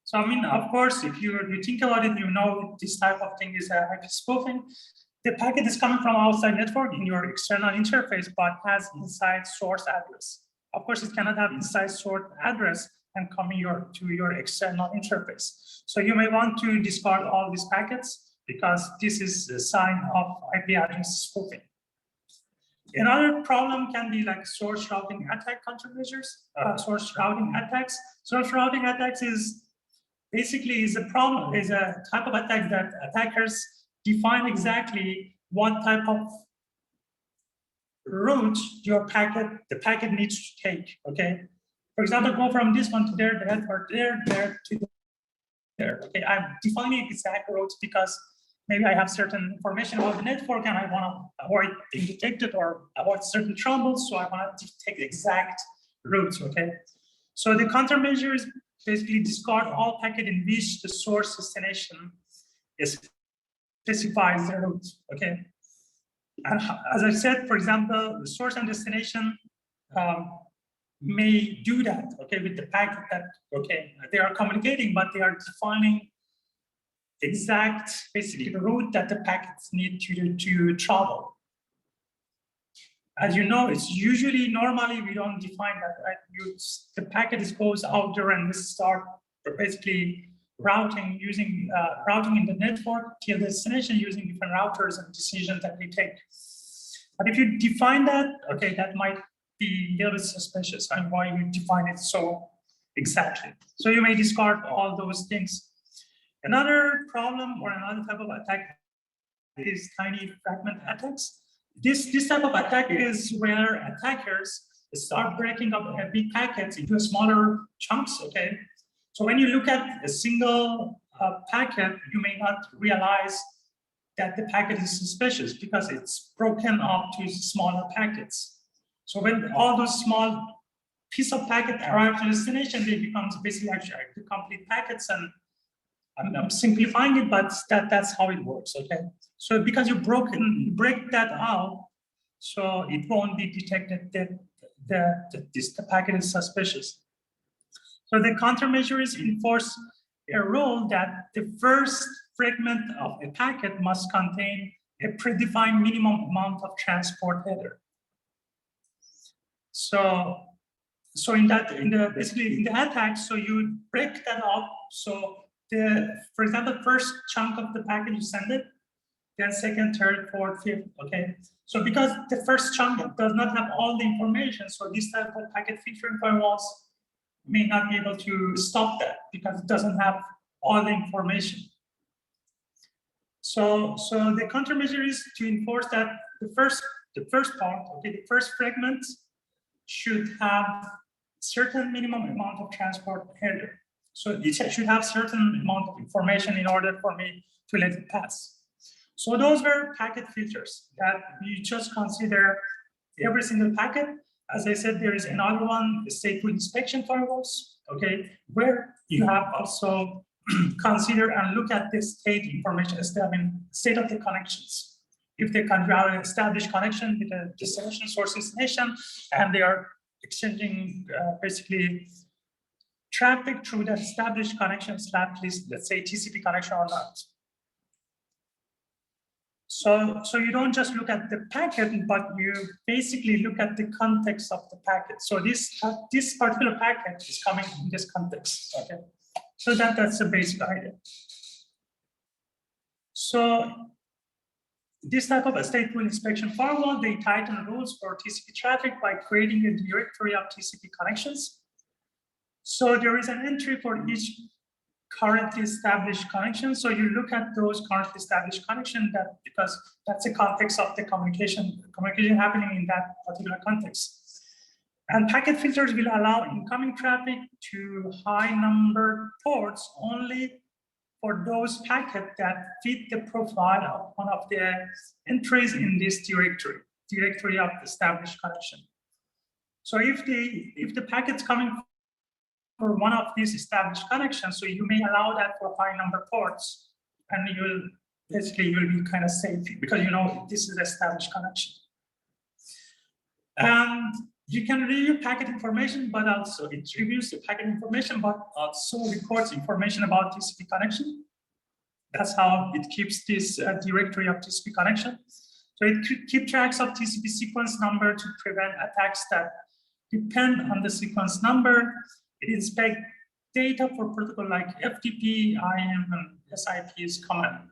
So I mean, of course, if you think about it, you know this type of thing is IP spoofing. the packet is coming from outside network in your external interface, but has inside source address. Of course, it cannot have inside source address and come to your external interface. So you may want to discard all these packets because this is a sign of IP address spoofing. Another problem can be like source routing attack countermeasures, source routing attacks. Source routing attacks is basically is a type of attack that attackers define exactly what type of route the packet needs to take, okay? For example, go from this one to there, or there to there, okay? I'm defining exact routes because maybe I have certain information about the network and I want to avoid being detected or avoid certain troubles, so I want to take exact routes, okay? So the countermeasure is basically discard all packet in which the source destination specifies the route, okay? And as I said, for example, the source and destination may do that, okay, with the packet that, okay, they are communicating, but they are defining exact, basically, the route that the packets need to travel. As you know, it's usually, normally we don't define that, right? The packet goes out there and we start basically routing in the network till the destination using different routers and decisions that we take. But if you define that, okay, that might be a little bit suspicious and why you define it so exactly. So you may discard all those things. Another problem or another type of attack is tiny fragment attacks. This type of attack is where attackers start breaking up big packets into smaller chunks, okay? So when you look at a single packet, you may not realize that the packet is suspicious because it's broken up to smaller packets. So when all those small piece of packet arrive to destination, they become basically actually the complete packets. And I'm simplifying it, but that's how it works, okay? So because you break that out, so it won't be detected that the packet is suspicious. So the countermeasures enforce a rule that the first fragment of a packet must contain a predefined minimum amount of transport header. So basically in the attack, so you break that up. So for example, first chunk of the packet you send it, then second, third, fourth, fifth, okay? So because the first chunk does not have all the information, so this type of packet filtering firewalls may not be able to stop that because it doesn't have all the information. So the countermeasure is to enforce that the first part, okay, the first fragment should have certain minimum amount of transport header. So it should have certain amount of information in order for me to let it pass. So those were packet filters that you just consider every single packet. As I said, there is another one, the stateful inspection firewalls, okay, where you have also consider and look at the state information, state of the connections. If they can have an established connection with a destination source destination, and they are exchanging basically traffic through that established connection, let's say TCP connection or not. So you don't just look at the packet, but you basically look at the context of the packet. So this particular packet is coming in this context, okay? So that's the basic idea. So this type of a stateful inspection firewall, they tighten rules for TCP traffic by creating a directory of TCP connections. So there is an entry for each currently established connection. So you look at those currently established connections because that's the context of the communication happening in that particular context. And packet filters will allow incoming traffic to high number ports only for those packets that fit the profile of one of the entries in this directory of established connection. So if the packet's coming for one of these established connections, so you may allow that for high number ports, and you'll be kind of safe because you know this is the established connection. And you can review packet information, but also it reviews the packet information, but also records information about TCP connection. That's how it keeps this directory of TCP connection. So it keeps tracks of TCP sequence number to prevent attacks that depend on the sequence number. It inspects data for protocol like FTP, IM, and SIP is common.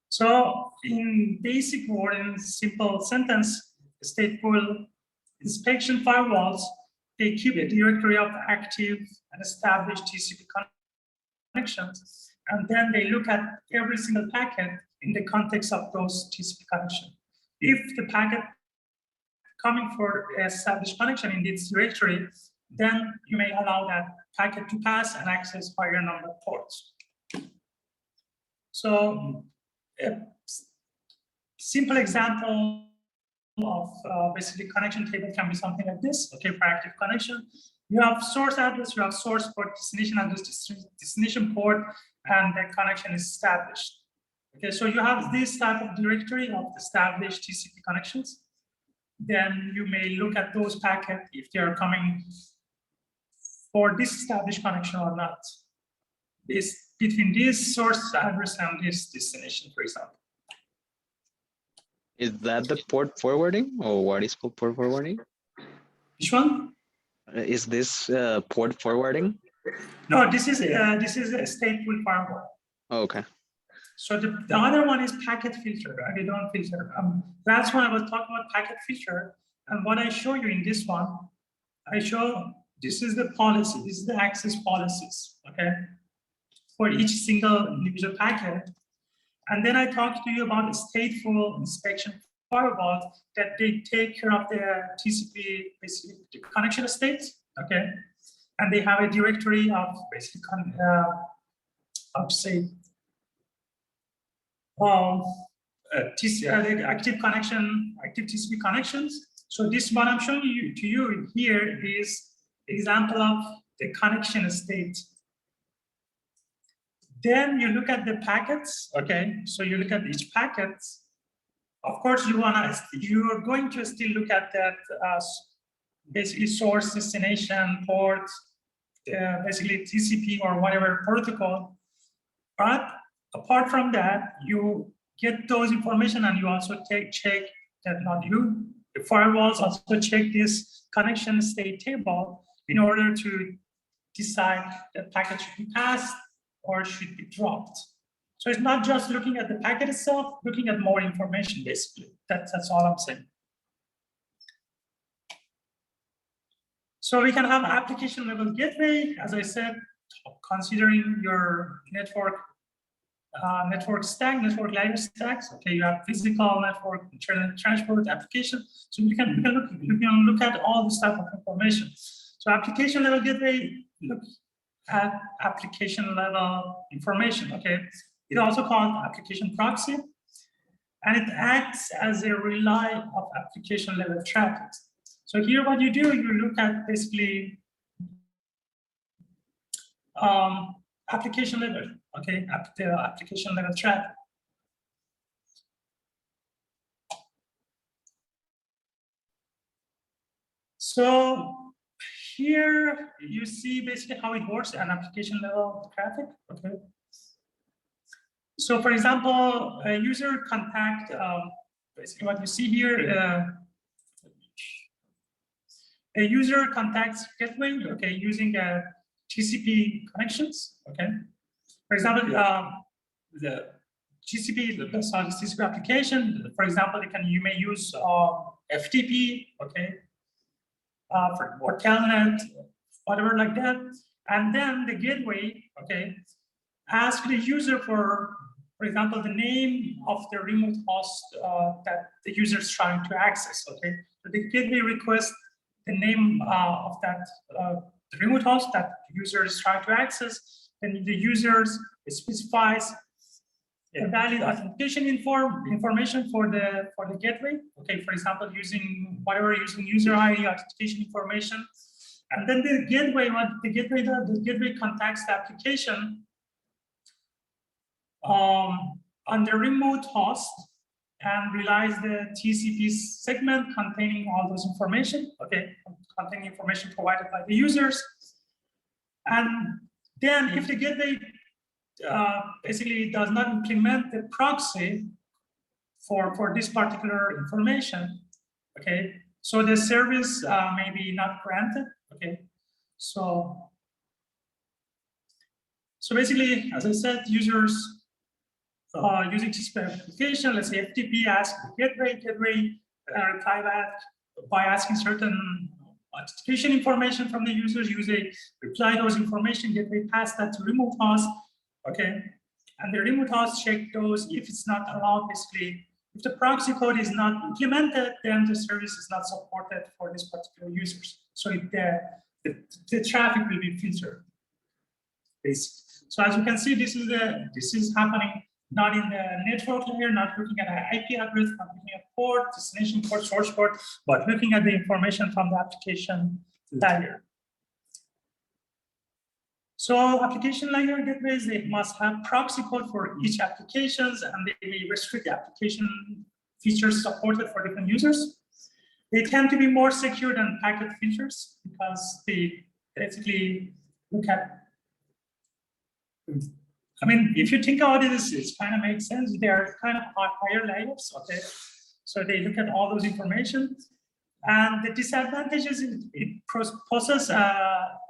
So in basic word, in simple sentence, stateful inspection firewalls, they keep a directory of active and established TCP connections, and then they look at every single packet in the context of those TCP connections. If the packet coming for established connection in this directory, then you may allow that packet to pass and access higher number of ports. So a simple example of basically connection table can be something like this. Okay, for active connection, you have source address, you have source port, destination address, destination port, and the connection is established. Okay, so you have this type of directory of established TCP connections. Then you may look at those packets if they are coming for this established connection or not. This between this source address and this destination, for example. Is that the port forwarding, or what is called port forwarding? Which one? Is this port forwarding? No, this is a stateful firewall. Oh, okay. So the other one is packet filter. I don't filter. Last one I was talking about packet filter, and what I show you in this one, I show this is the policy. This is the access policies. Okay, for each single individual packet. And then I talked to you about the stateful inspection firewalls that they take care of the TCP basically the connection state, okay? And they have a directory of basically active connection, active TCP connections. So this one I'm showing you to you here is example of the connection state. Then you look at the packets, okay? So you look at each packet. Of course, you are going to still look at that basically source, destination, port, basically TCP or whatever protocol. But apart from that, you get those information and you also check that the firewalls also check this connection state table in order to decide that packet should be passed or should be dropped. So it's not just looking at the packet itself, looking at more information, basically. That's all I'm saying. So we can have application level gateway, as I said, considering your network stack, network layer stacks. Okay, you have physical network, internet transport, application. So you can look at all this type of information. So application level gateway, look at application level information, okay? It also called application proxy, and it acts as a relay of application level traffic. So here what you do, you look at basically application level, okay? The application level traffic. So here you see basically how it works an application level traffic, okay? So for example, a user contact, basically what you see here, a user contacts gateway, okay, using a TCP connections, okay? For example, the TCP application, for example, you may use FTP, okay? Or telnet, whatever like that. And then the gateway, okay, ask the user for example, the name of the remote host that the user is trying to access, okay? So the gateway requests the name of that the remote host that the user is trying to access, then the user specifies a valid authentication information for the gateway. Okay, for example, using user ID authentication information, and then the gateway does, the gateway contacts the application on the remote host and relies the TCP segment containing all those information. Okay, containing information provided by the users, and then if the gateway basically does not implement the proxy for this particular information. Okay, so the service may be not granted. Okay, so basically, as I said, users using specification, let's say FTP ask the gateway reply back by asking certain authentication information from the users. User reply those information, gateway pass that to remote host. Okay, and the remote host check those. If it's not allowed, basically, if the proxy code is not implemented, then the service is not supported for this particular users. So the traffic will be filtered, basically. So as you can see, this is happening not in the network layer, not looking at an IP address, not looking at port, destination port, source port, but looking at the information from the application layer. So application layer gateways, they must have proxy code for each applications, and they may restrict the application features supported for different users. They tend to be more secure than packet features because they basically look at, I mean, if you think about it, it kind of makes sense. They are kind of higher layers, okay? So they look at all those information. And the disadvantages, it poses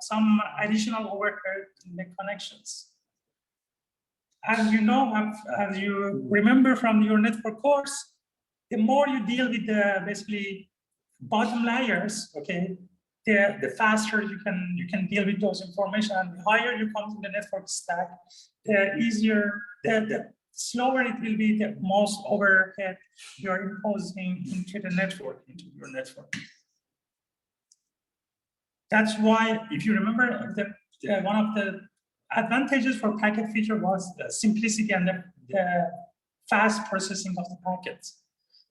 some additional overhead in the connections. As you know, as you remember from your network course, the more you deal with the basically bottom layers, okay, the faster you can deal with those information, and the higher you come to the network stack, the easier, the slower it will be, the most overhead you're imposing into the network, into your network. That's why, if you remember, one of the advantages for packet feature was the simplicity and the fast processing of the packets,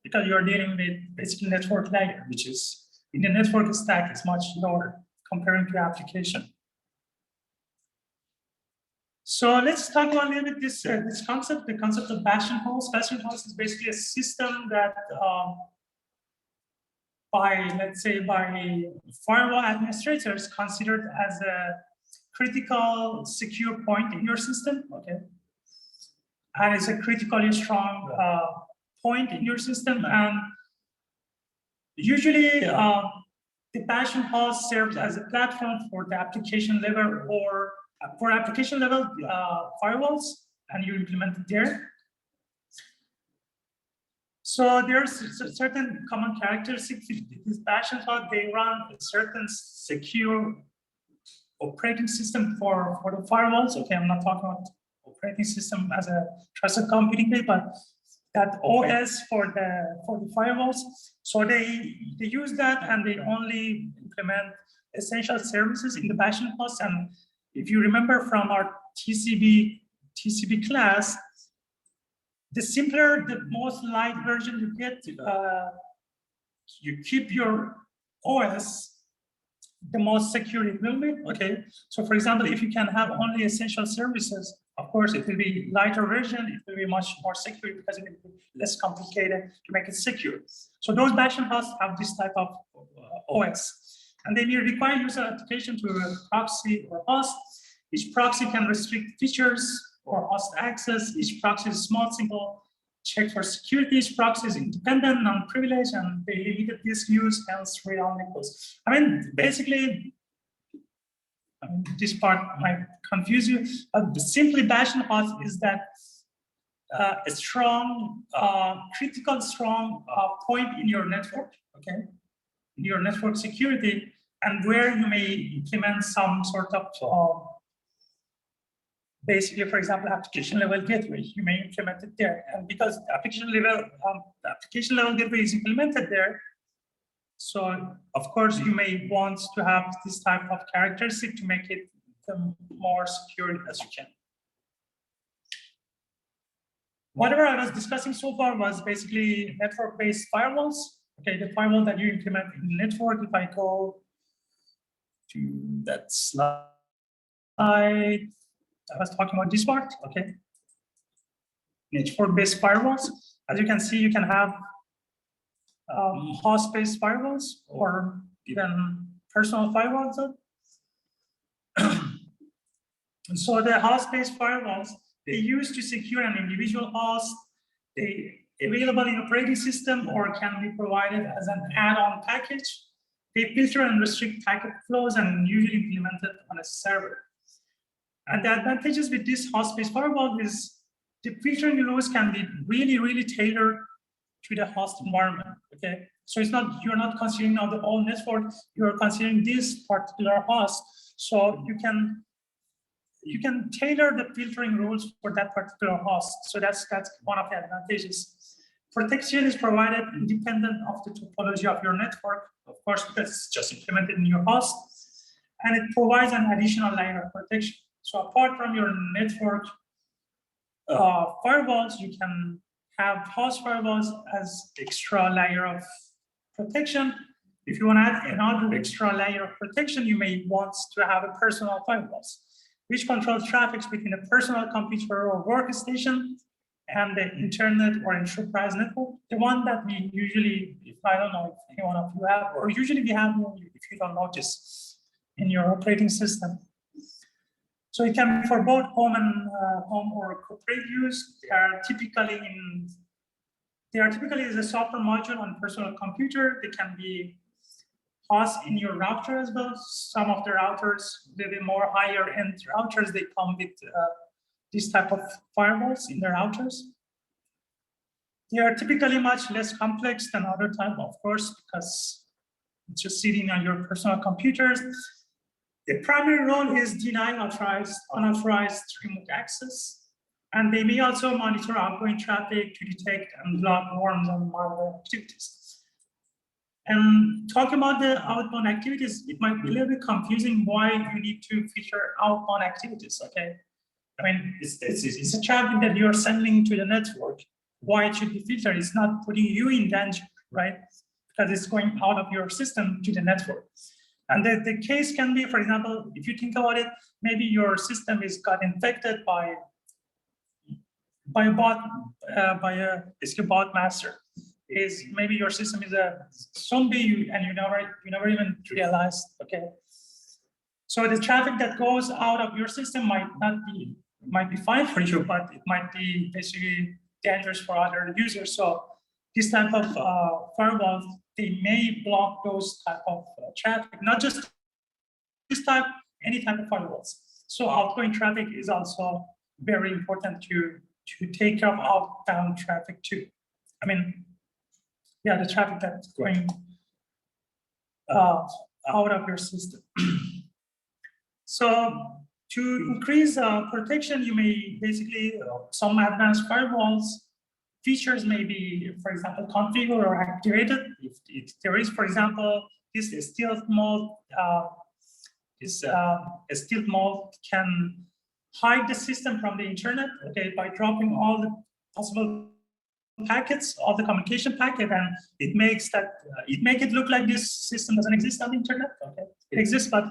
because you're dealing with basically network layer, which is in the network stack is much lower comparing to application. So let's talk about a little bit this concept, the concept of bastion host. Bastion host is basically a system that let's say by firewall administrators considered as a critical secure point in your system, okay? And it's a critically strong point in your system. And usually the bastion host serves as a platform for the application level or for application level firewalls, and you implement it there. So there's certain common characteristics with this bastion host. They run a certain secure operating system for the firewalls. Okay, I'm not talking about operating system as a trusted computing base, but that OS for the firewalls. So they use that, and they only implement essential services in the bastion host. And if you remember from our TCP class, the simpler, the most light version you get, you keep your OS, the most secure it will be, okay? So for example, if you can have only essential services, of course, it will be lighter version, it will be much more secure because it will be less complicated to make it secure. So those bastion hosts have this type of OS. And they may require user authentication to a proxy or host. Each proxy can restrict features or host access. Each proxy is small, simple, check for security. Each proxy is independent, non-privileged, and they limited disk use, hence read-only codes. I mean, basically, this part might confuse you. Simply bastion host is that a strong, critical, strong point in your network, okay? In your network security, and where you may implement some sort of basically, for example, application level gateway, you may implement it there. And because the application level gateway is implemented there, so of course you may want to have this type of characteristic to make it the more secure as you can. Whatever I was discussing so far was basically network-based firewalls. Okay, the firewall that you implement in the network. If I go to that slide, I was talking about this part, okay? Network-based firewalls. As you can see, you can have host-based firewalls or even personal firewalls. So the host-based firewalls, they use to secure an individual host. They available in operating system or can be provided as an add-on package. They filter and restrict packet flows and usually implemented on a server. And the advantages with this host-based firewall is the filtering rules can be really, really tailored to the host environment. Okay, so it's not you're not considering now the whole network. You're considering this particular host. So you can tailor the filtering rules for that particular host. So that's one of the advantages. Protection is provided independent of the topology of your network, of course, because it's just implemented in your host, and it provides an additional layer of protection. So apart from your network firewalls, you can have host firewalls as extra layer of protection. If you want to add another extra layer of protection, you may want to have a personal firewalls, which controls traffic between a personal computer or workstation and the internet or enterprise network. The one that we usually, if I don't know if any one of you have, or usually we have if you don't notice in your operating system. So it can be for both home and home or corporate use. They are typically as a software module on personal computer. They can be host in your router as well. Some of the routers, the more higher end routers, they come with this type of firewalls in their routers. They are typically much less complex than other type, of course, because it's just sitting on your personal computers. The primary role is denying unauthorized remote access. And they may also monitor outgoing traffic to detect and block worms and malware activities. And talking about the outbound activities, it might be a little bit confusing why you need to filter outbound activities, okay? I mean, it's a traffic that you're sending to the network. Why it should be filtered? It's not putting you in danger, right? Because it's going out of your system to the network. And the case can be, for example, if you think about it, maybe your system got infected by a bot master. Is maybe your system is a zombie and you never even realized. Okay, so the traffic that goes out of your system might be fine for you, but it might be basically dangerous for other users. So this type of firewalls, they may block those type of traffic, not just this type, any type of firewalls. So outgoing traffic is also very important to take care of outbound traffic too. I mean, yeah, the traffic that's going out of your system. So to increase protection, you may basically, some advanced firewalls features may be, for example, configured or activated. If there is, for example, this stealth mode, stealth mode can hide the system from the internet, okay, by dropping all the possible packets, all the communication packet, and it makes it look like this system doesn't exist on the internet. Okay, it exists, but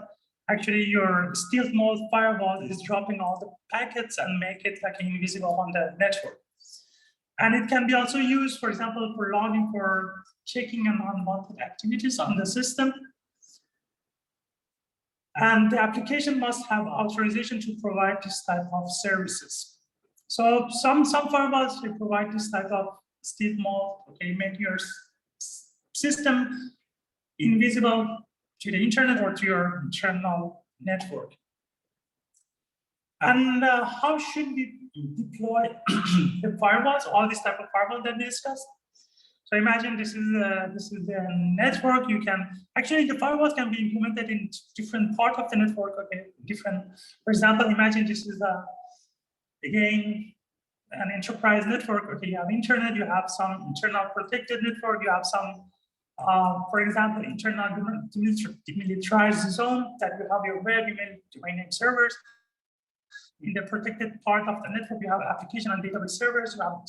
actually your stealth mode firewall is dropping all the packets and make it like invisible on the network. And it can be also used, for example, for logging, for checking on unwanted activities on the system. And the application must have authorization to provide this type of services. So some firewalls will provide this type of stealth mode, okay, make your system invisible to the internet or to your internal network. And how should we deploy the firewalls, all this type of firewall that we discussed? So imagine this is the network. You can actually, the firewalls can be implemented in different part of the network. Okay, for example, imagine this is again an enterprise network. Okay, you have internet, you have some internal protected network, you have some, for example, internal demilitarized zone that you have your web email domain name servers. In the protected part of the network, you have application and database servers, you have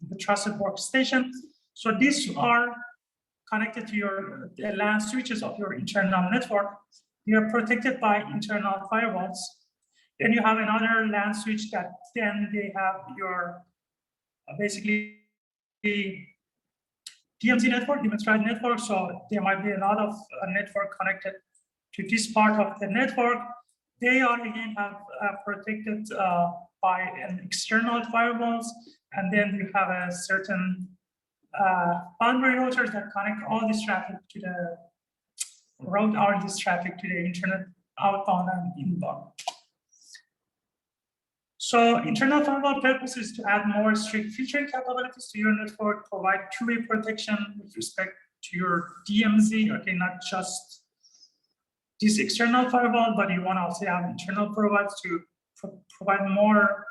the trusted workstation. So these are connected to the LAN switches of your internal network. They are protected by internal firewalls. Then you have another LAN switch that then they have your basically DMZ network, demonstrated network. So there might be a lot of network connected to this part of the network. They are again have protected by an external firewalls, and then you have a certain boundary routers that connect all this traffic to the route all this traffic to the internet outbound and inbound. So internal firewall purpose is to add more strict filtering capabilities to your network, provide two-way protection with respect to your DMZ, okay, not just this external firewall, but you want to also have internal firewalls to provide more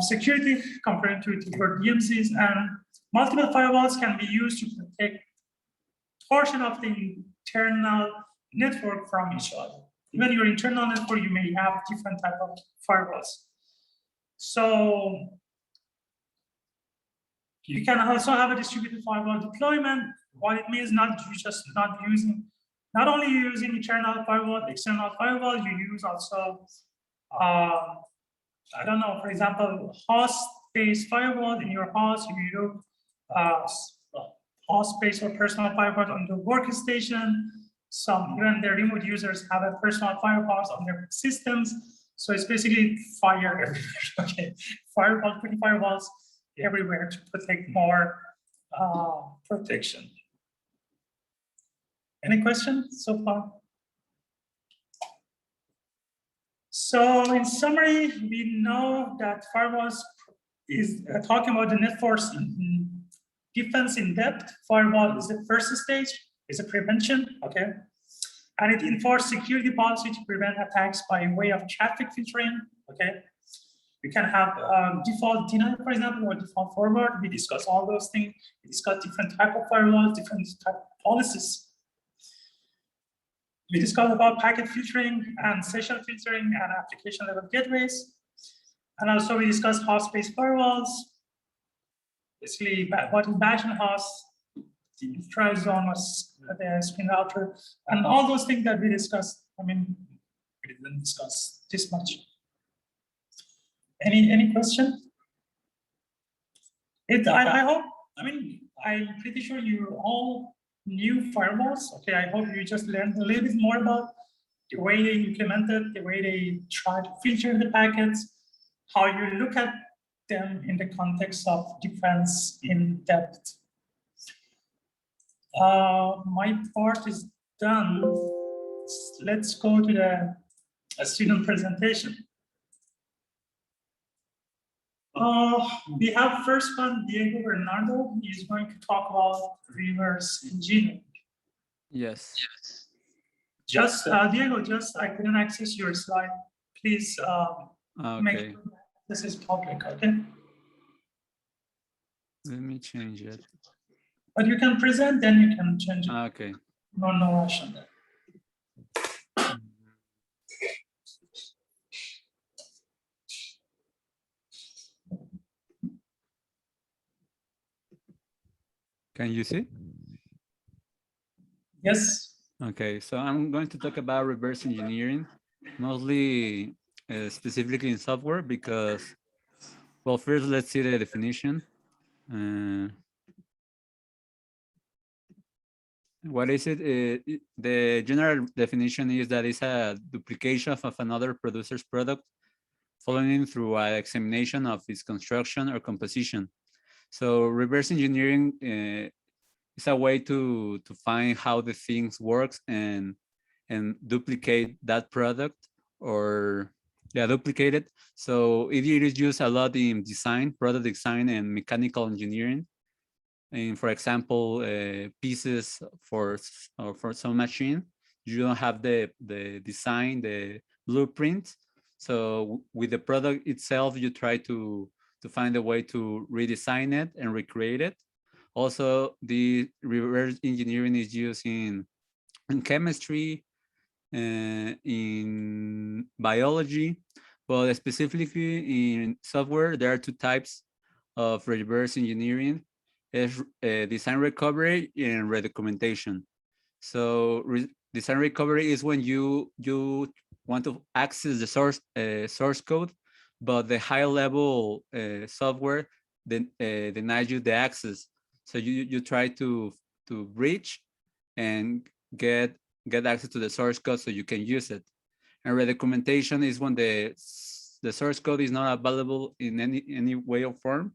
security compared to your DMZs, and multiple firewalls can be used to protect portion of the internal network from each other. Even your internal network, you may have different type of firewalls. So you can also have a distributed firewall deployment. What it means, not only using internal firewall, external firewall, you use also, I don't know, for example, host-based firewall in your house. You use host-based or personal firewall on the workstation. Even the remote users have a personal firewalls on their systems. So it's basically fire everywhere. Okay, putting firewalls everywhere to protect more protection. Any questions so far? So in summary, we know that firewalls is talking about the network's defense in depth. Firewall is the first stage, is a prevention, okay? And it enforces security policy to prevent attacks by way of traffic filtering, okay? We can have default deny, for example, or default forward. We discuss all those things. We discuss different type of firewalls, different type of policies. We discussed about packet filtering and session filtering and application level gateways. And also we discussed host-based firewalls. Basically, what is batch and host, the trial zone was the screen router, and all those things that we discussed. I mean, we didn't discuss this much. Any question? I hope, I mean, I'm pretty sure you all knew firewalls. Okay, I hope you just learned a little bit more about the way they implement it, the way they try to filter the packets, how you look at them in the context of defense in depth. My part is done. Let's go to the student presentation. We have first one, Diego Bernardo. He's going to talk about reverse engineering. Yes. Just Diego, I couldn't access your slide. Please make Okay. sure this is public, okay? Let me change it. But you can present, then you can change it. Okay. No rush on that. Can you see? Yes. Okay, so I'm going to talk about reverse engineering, mostly specifically in software, because, well, first let's see the definition. What is it? The general definition is that it's a duplication of another producer's product following through an examination of its construction or composition. So reverse engineering is a way to find how the things works and duplicate that product, or duplicate it. So it is used a lot in design, product design, and mechanical engineering. And for example, pieces for some machine, you don't have the design, the blueprint. So with the product itself, you try to find a way to redesign it and recreate it. Also, the reverse engineering is used in chemistry, in biology, but specifically in software, there are two types of reverse engineering: is design recovery and redocumentation. So design recovery is when you want to access the source code, but the high level software denies you the access. So you try to breach and get access to the source code so you can use it. And redocumentation is when the the source code is not available in any way or form.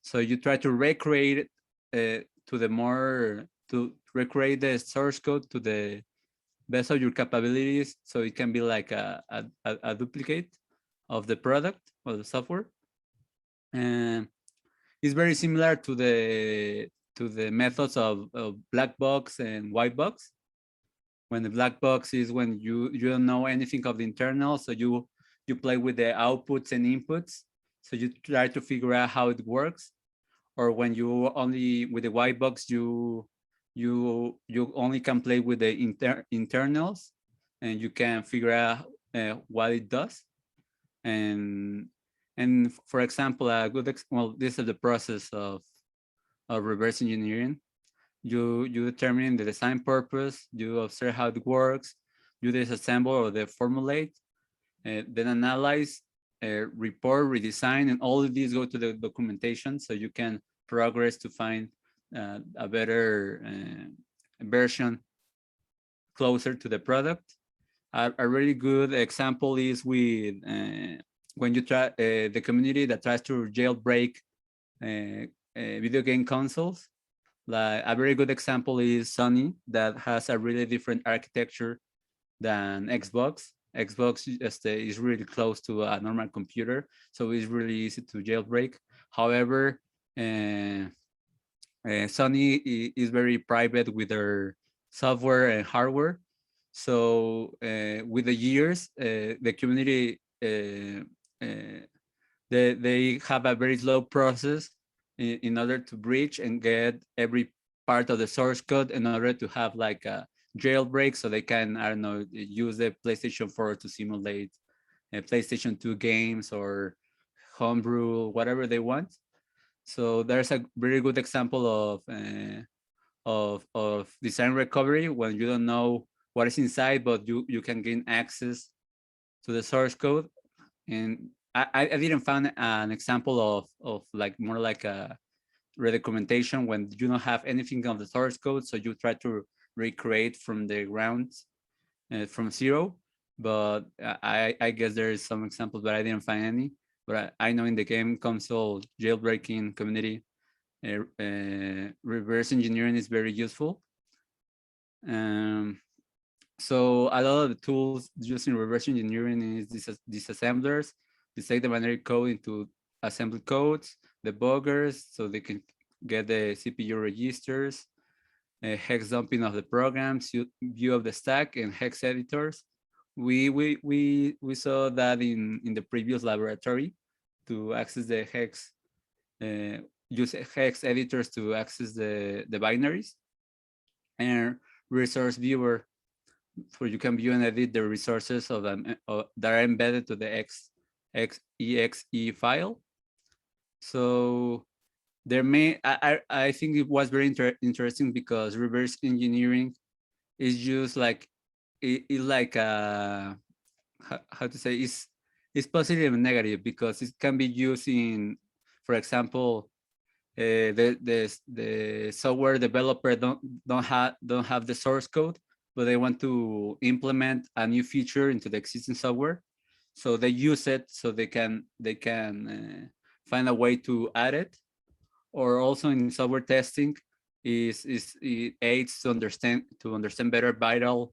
So you try to recreate it to recreate the source code to the best of your capabilities, so it can be like a duplicate of the product or the software. And it's very similar to the methods of black box and white box. When the black box is when you don't know anything of the internal, so you play with the outputs and inputs, so you try to figure out how it works. Or when you only with the white box, you only can play with the internals, and you can figure out what it does. And for example, a good this is the process of reverse engineering. You determine the design purpose, you observe how it works, you disassemble or formulate, then analyze, report, redesign, and all of these go to the documentation, so you can progress to find a better version closer to the product. A really good example is with when you try the community that tries to jailbreak video game consoles. Like a very good example is Sony, that has a really different architecture than Xbox. Xbox is really close to a normal computer, so it's really easy to jailbreak. However, Sony is very private with their software and hardware. So with the years, the community they have a very slow process in order to breach and get every part of the source code in order to have like a jailbreak, so they can, I don't know, use the PlayStation 4 to simulate PlayStation 2 games or homebrew, whatever they want. So there's a very good example of design recovery when you don't know what is inside, but you can gain access to the source code. And I didn't find an example of like more like a redocumentation when you don't have anything on the source code, so you try to recreate from the ground, from zero. But I guess there is some examples, but I didn't find any. But I know in the game console jailbreaking community, reverse engineering is very useful. So a lot of the tools used in reverse engineering is disassemblers. They take the binary code into assembly codes, debuggers, so they can get the CPU registers, hex dumping of the programs, view of the stack, and hex editors. We saw that in the previous laboratory to access the hex, use hex editors to access the binaries, and resource viewer, so you can view and edit the resources of them that are embedded to the exe file. So there I think it was very interesting because reverse engineering is just like it like how to say, it's positive and negative, because it can be used in, for example, the software developer don't have the source code, but they want to implement a new feature into the existing software, so they use it so they can find a way to add it. Or also in software testing, it aids to understand better viral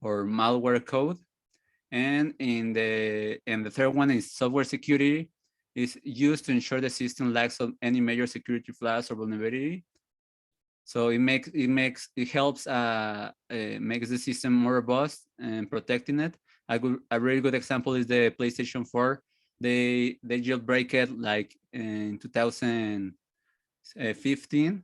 or malware code. And in the third one is software security, is used to ensure the system lacks on any major security flaws or vulnerability. So it helps makes the system more robust and protecting it. A really good example is the PlayStation 4. They jailbreak it like in 2015,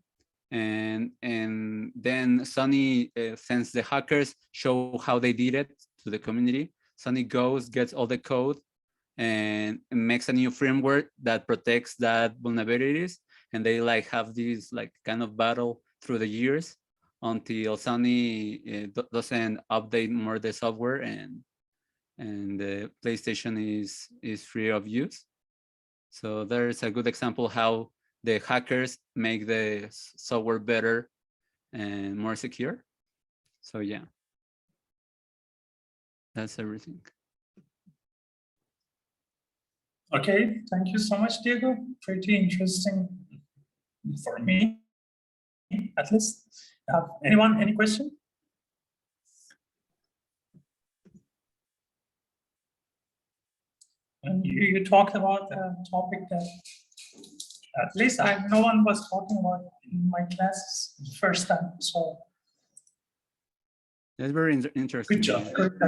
and then Sony, since the hackers show how they did it to the community, Sony gets all the code and makes a new framework that protects that vulnerabilities, and they like have this like kind of battle through the years until Sony doesn't update more the software, and the PlayStation is free of use. So there's a good example how the hackers make the software better and more secure. So yeah, that's everything. Okay, thank you so much, Diego. Pretty interesting for me, at least. Anyone, any question? And you talked about a topic that at least no one was talking about in my class the first time. So That's very interesting. good job. Good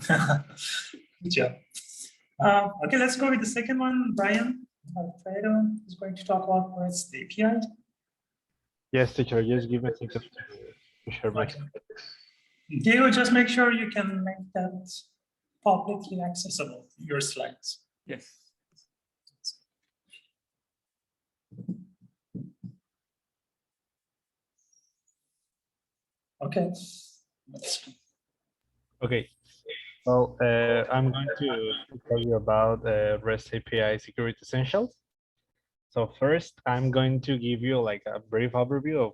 job. Good job. Okay, let's go with the second one. Brian Alfredo is going to talk about REST API. Yes, teacher, just give me a second to share my Okay. Diego, just make sure you can make that publicly accessible, your slides. Yes. Okay. Okay. Well, I'm going to tell you about REST API Security Essentials. So first, I'm going to give you like a brief overview of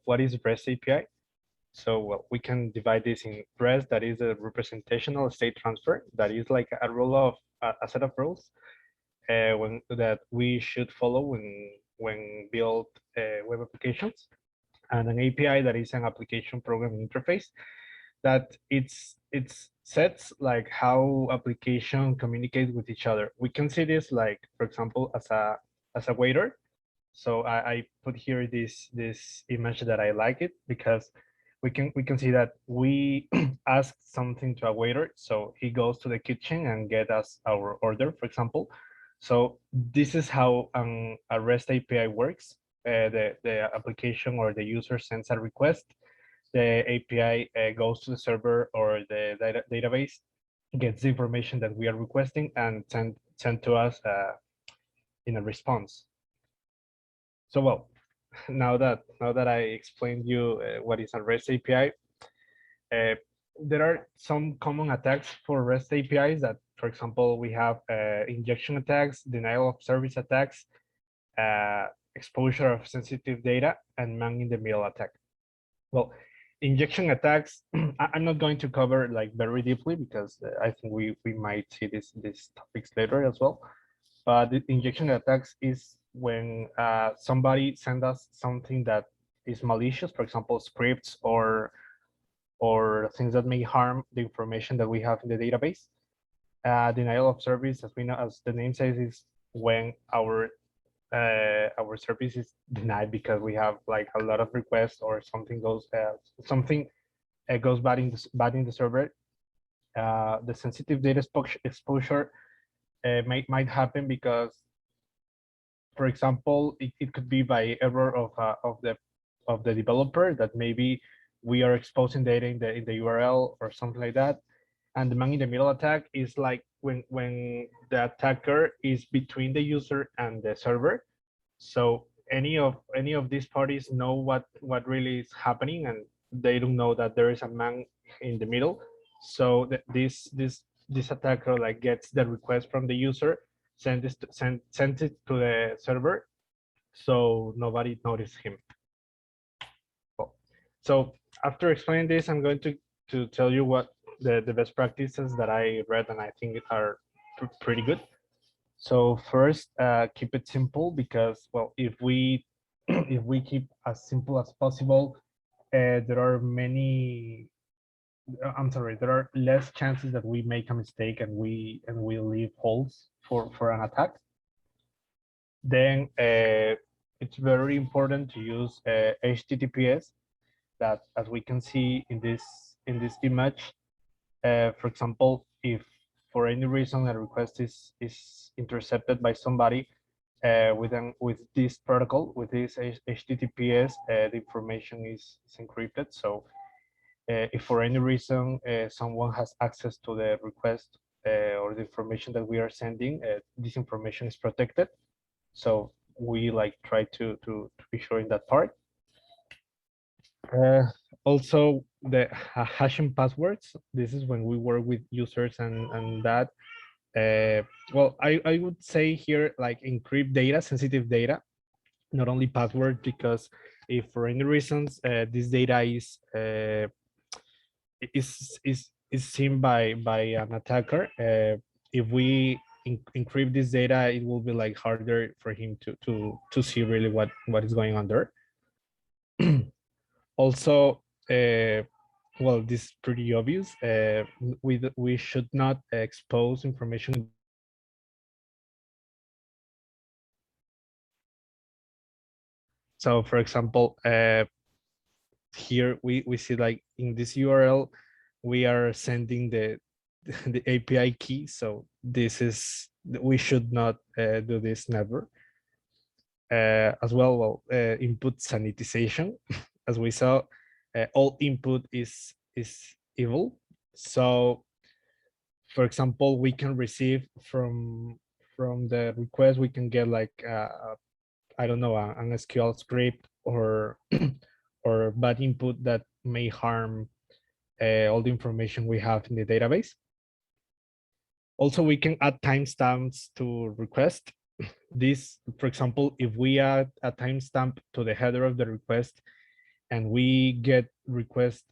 what is REST API. So well, we can divide this in REST, that is a representational state transfer, that is like a rule of a set of rules that we should follow when build web applications, and an API that is an application programming interface that it sets like how application communicate with each other. We can see this like, for example, as a waiter. So I put here this image that I like it because we can see that we ask something to a waiter, so he goes to the kitchen and get us our order, for example. So this is how a REST API works. The application or the user sends a request, the API goes to the server or the database, gets the information that we are requesting, and send to us in a response. So well, now that I explained you what is a REST API, there are some common attacks for REST APIs that, for example, we have injection attacks, denial of service attacks, exposure of sensitive data, and man-in-the-middle attack. Well, injection attacks, I'm not going to cover like very deeply because I think we might see these topics later as well. But the injection attacks is when somebody sends us something that is malicious, for example, scripts or things that may harm the information that we have in the database. Denial of service, as we know, as the name says, is when our service is denied because we have like a lot of requests or something goes bad in the server. The sensitive data exposure might happen because, for example, it could be by error of the developer, that maybe we are exposing data in the URL or something like that. And the man-in-the-middle attack is like when the attacker is between the user and the server. So any of these parties know what really is happening, and they don't know that there is a man in the middle. So this attacker like gets the request from the user, sends it to the server, so nobody notices him. So after explaining this, I'm going to tell you what the best practices that I read and I think are pretty good. So first, keep it simple, because well, if we if we keep as simple as possible, there are there are less chances that we make a mistake and we leave holes for an attack. Then it's very important to use HTTPS, that, as we can see in this image, for example, if for any reason a request is intercepted by somebody with this protocol, with this HTTPS, the information is encrypted. So if for any reason someone has access to the request or the information that we are sending, this information is protected. So we like try to be sure in that part. Also, the hashing passwords. This is when we work with users and that. Well, I would say here, like, encrypt data, sensitive data, not only password, because if for any reasons this data is seen by an attacker, if we encrypt this data, it will be like harder for him to see really what is going on there. Also, well, this is pretty obvious. We should not expose information. So, for example, here we see like in this URL, we are sending the API key. So this is, we should not do this, never. As well, input sanitization. As we saw, all input is evil. So, for example, we can receive from the request, we can get like I don't know, an SQL script or or bad input that may harm all the information we have in the database. Also, we can add timestamps to request. This, for example, if we add a timestamp to the header of the request and we get request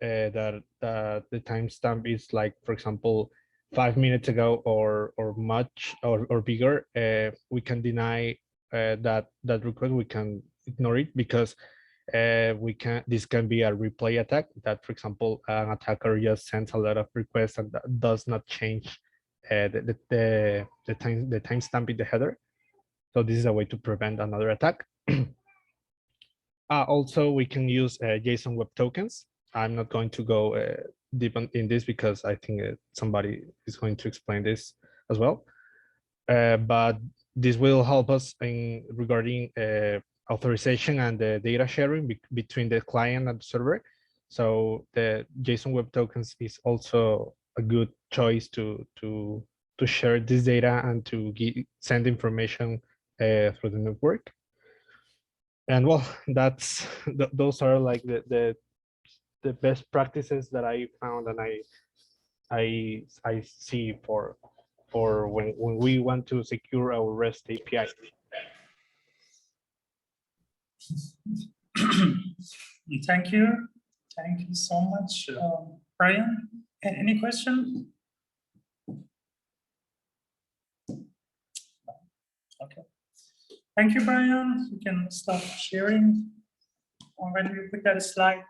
that the timestamp is like, for example, 5 minutes ago or much or bigger, we can deny that request. We can ignore it because this can be a replay attack that, for example, an attacker just sends a lot of requests and that does not change the timestamp in the header. So this is a way to prevent another attack. Also, we can use JSON Web Tokens. I'm not going to go deep in this because I think somebody is going to explain this as well. But this will help us in regarding authorization and the data sharing between the client and the server. So the JSON Web Tokens is also a good choice to share this data and to send information through the network. And well, that's those are like the best practices that I found and I see for when we want to secure our REST API. Thank you so much, Brian. Any question? Okay. Thank you, Brian. You can stop sharing. When you put that slide,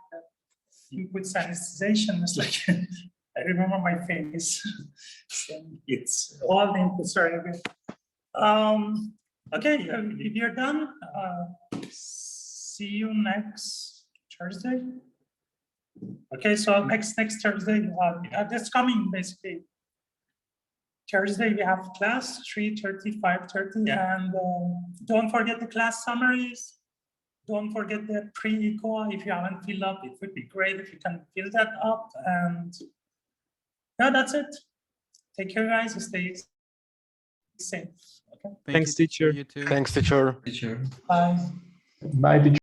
input sanitization, it's like I remember my face. It's all the inputs are good. Okay, if you're done, see you next Thursday. Okay, so next Thursday, that's coming basically. Thursday we have class 3:30, 5:30, and don't forget the class summaries. Don't forget the pre-eco. If you haven't filled up, it would be great if you can fill that up. And yeah, that's it. Take care, guys. Stay safe. Okay. Thanks, teacher. You too. Thanks, teacher. Teacher. Bye. Bye, teacher.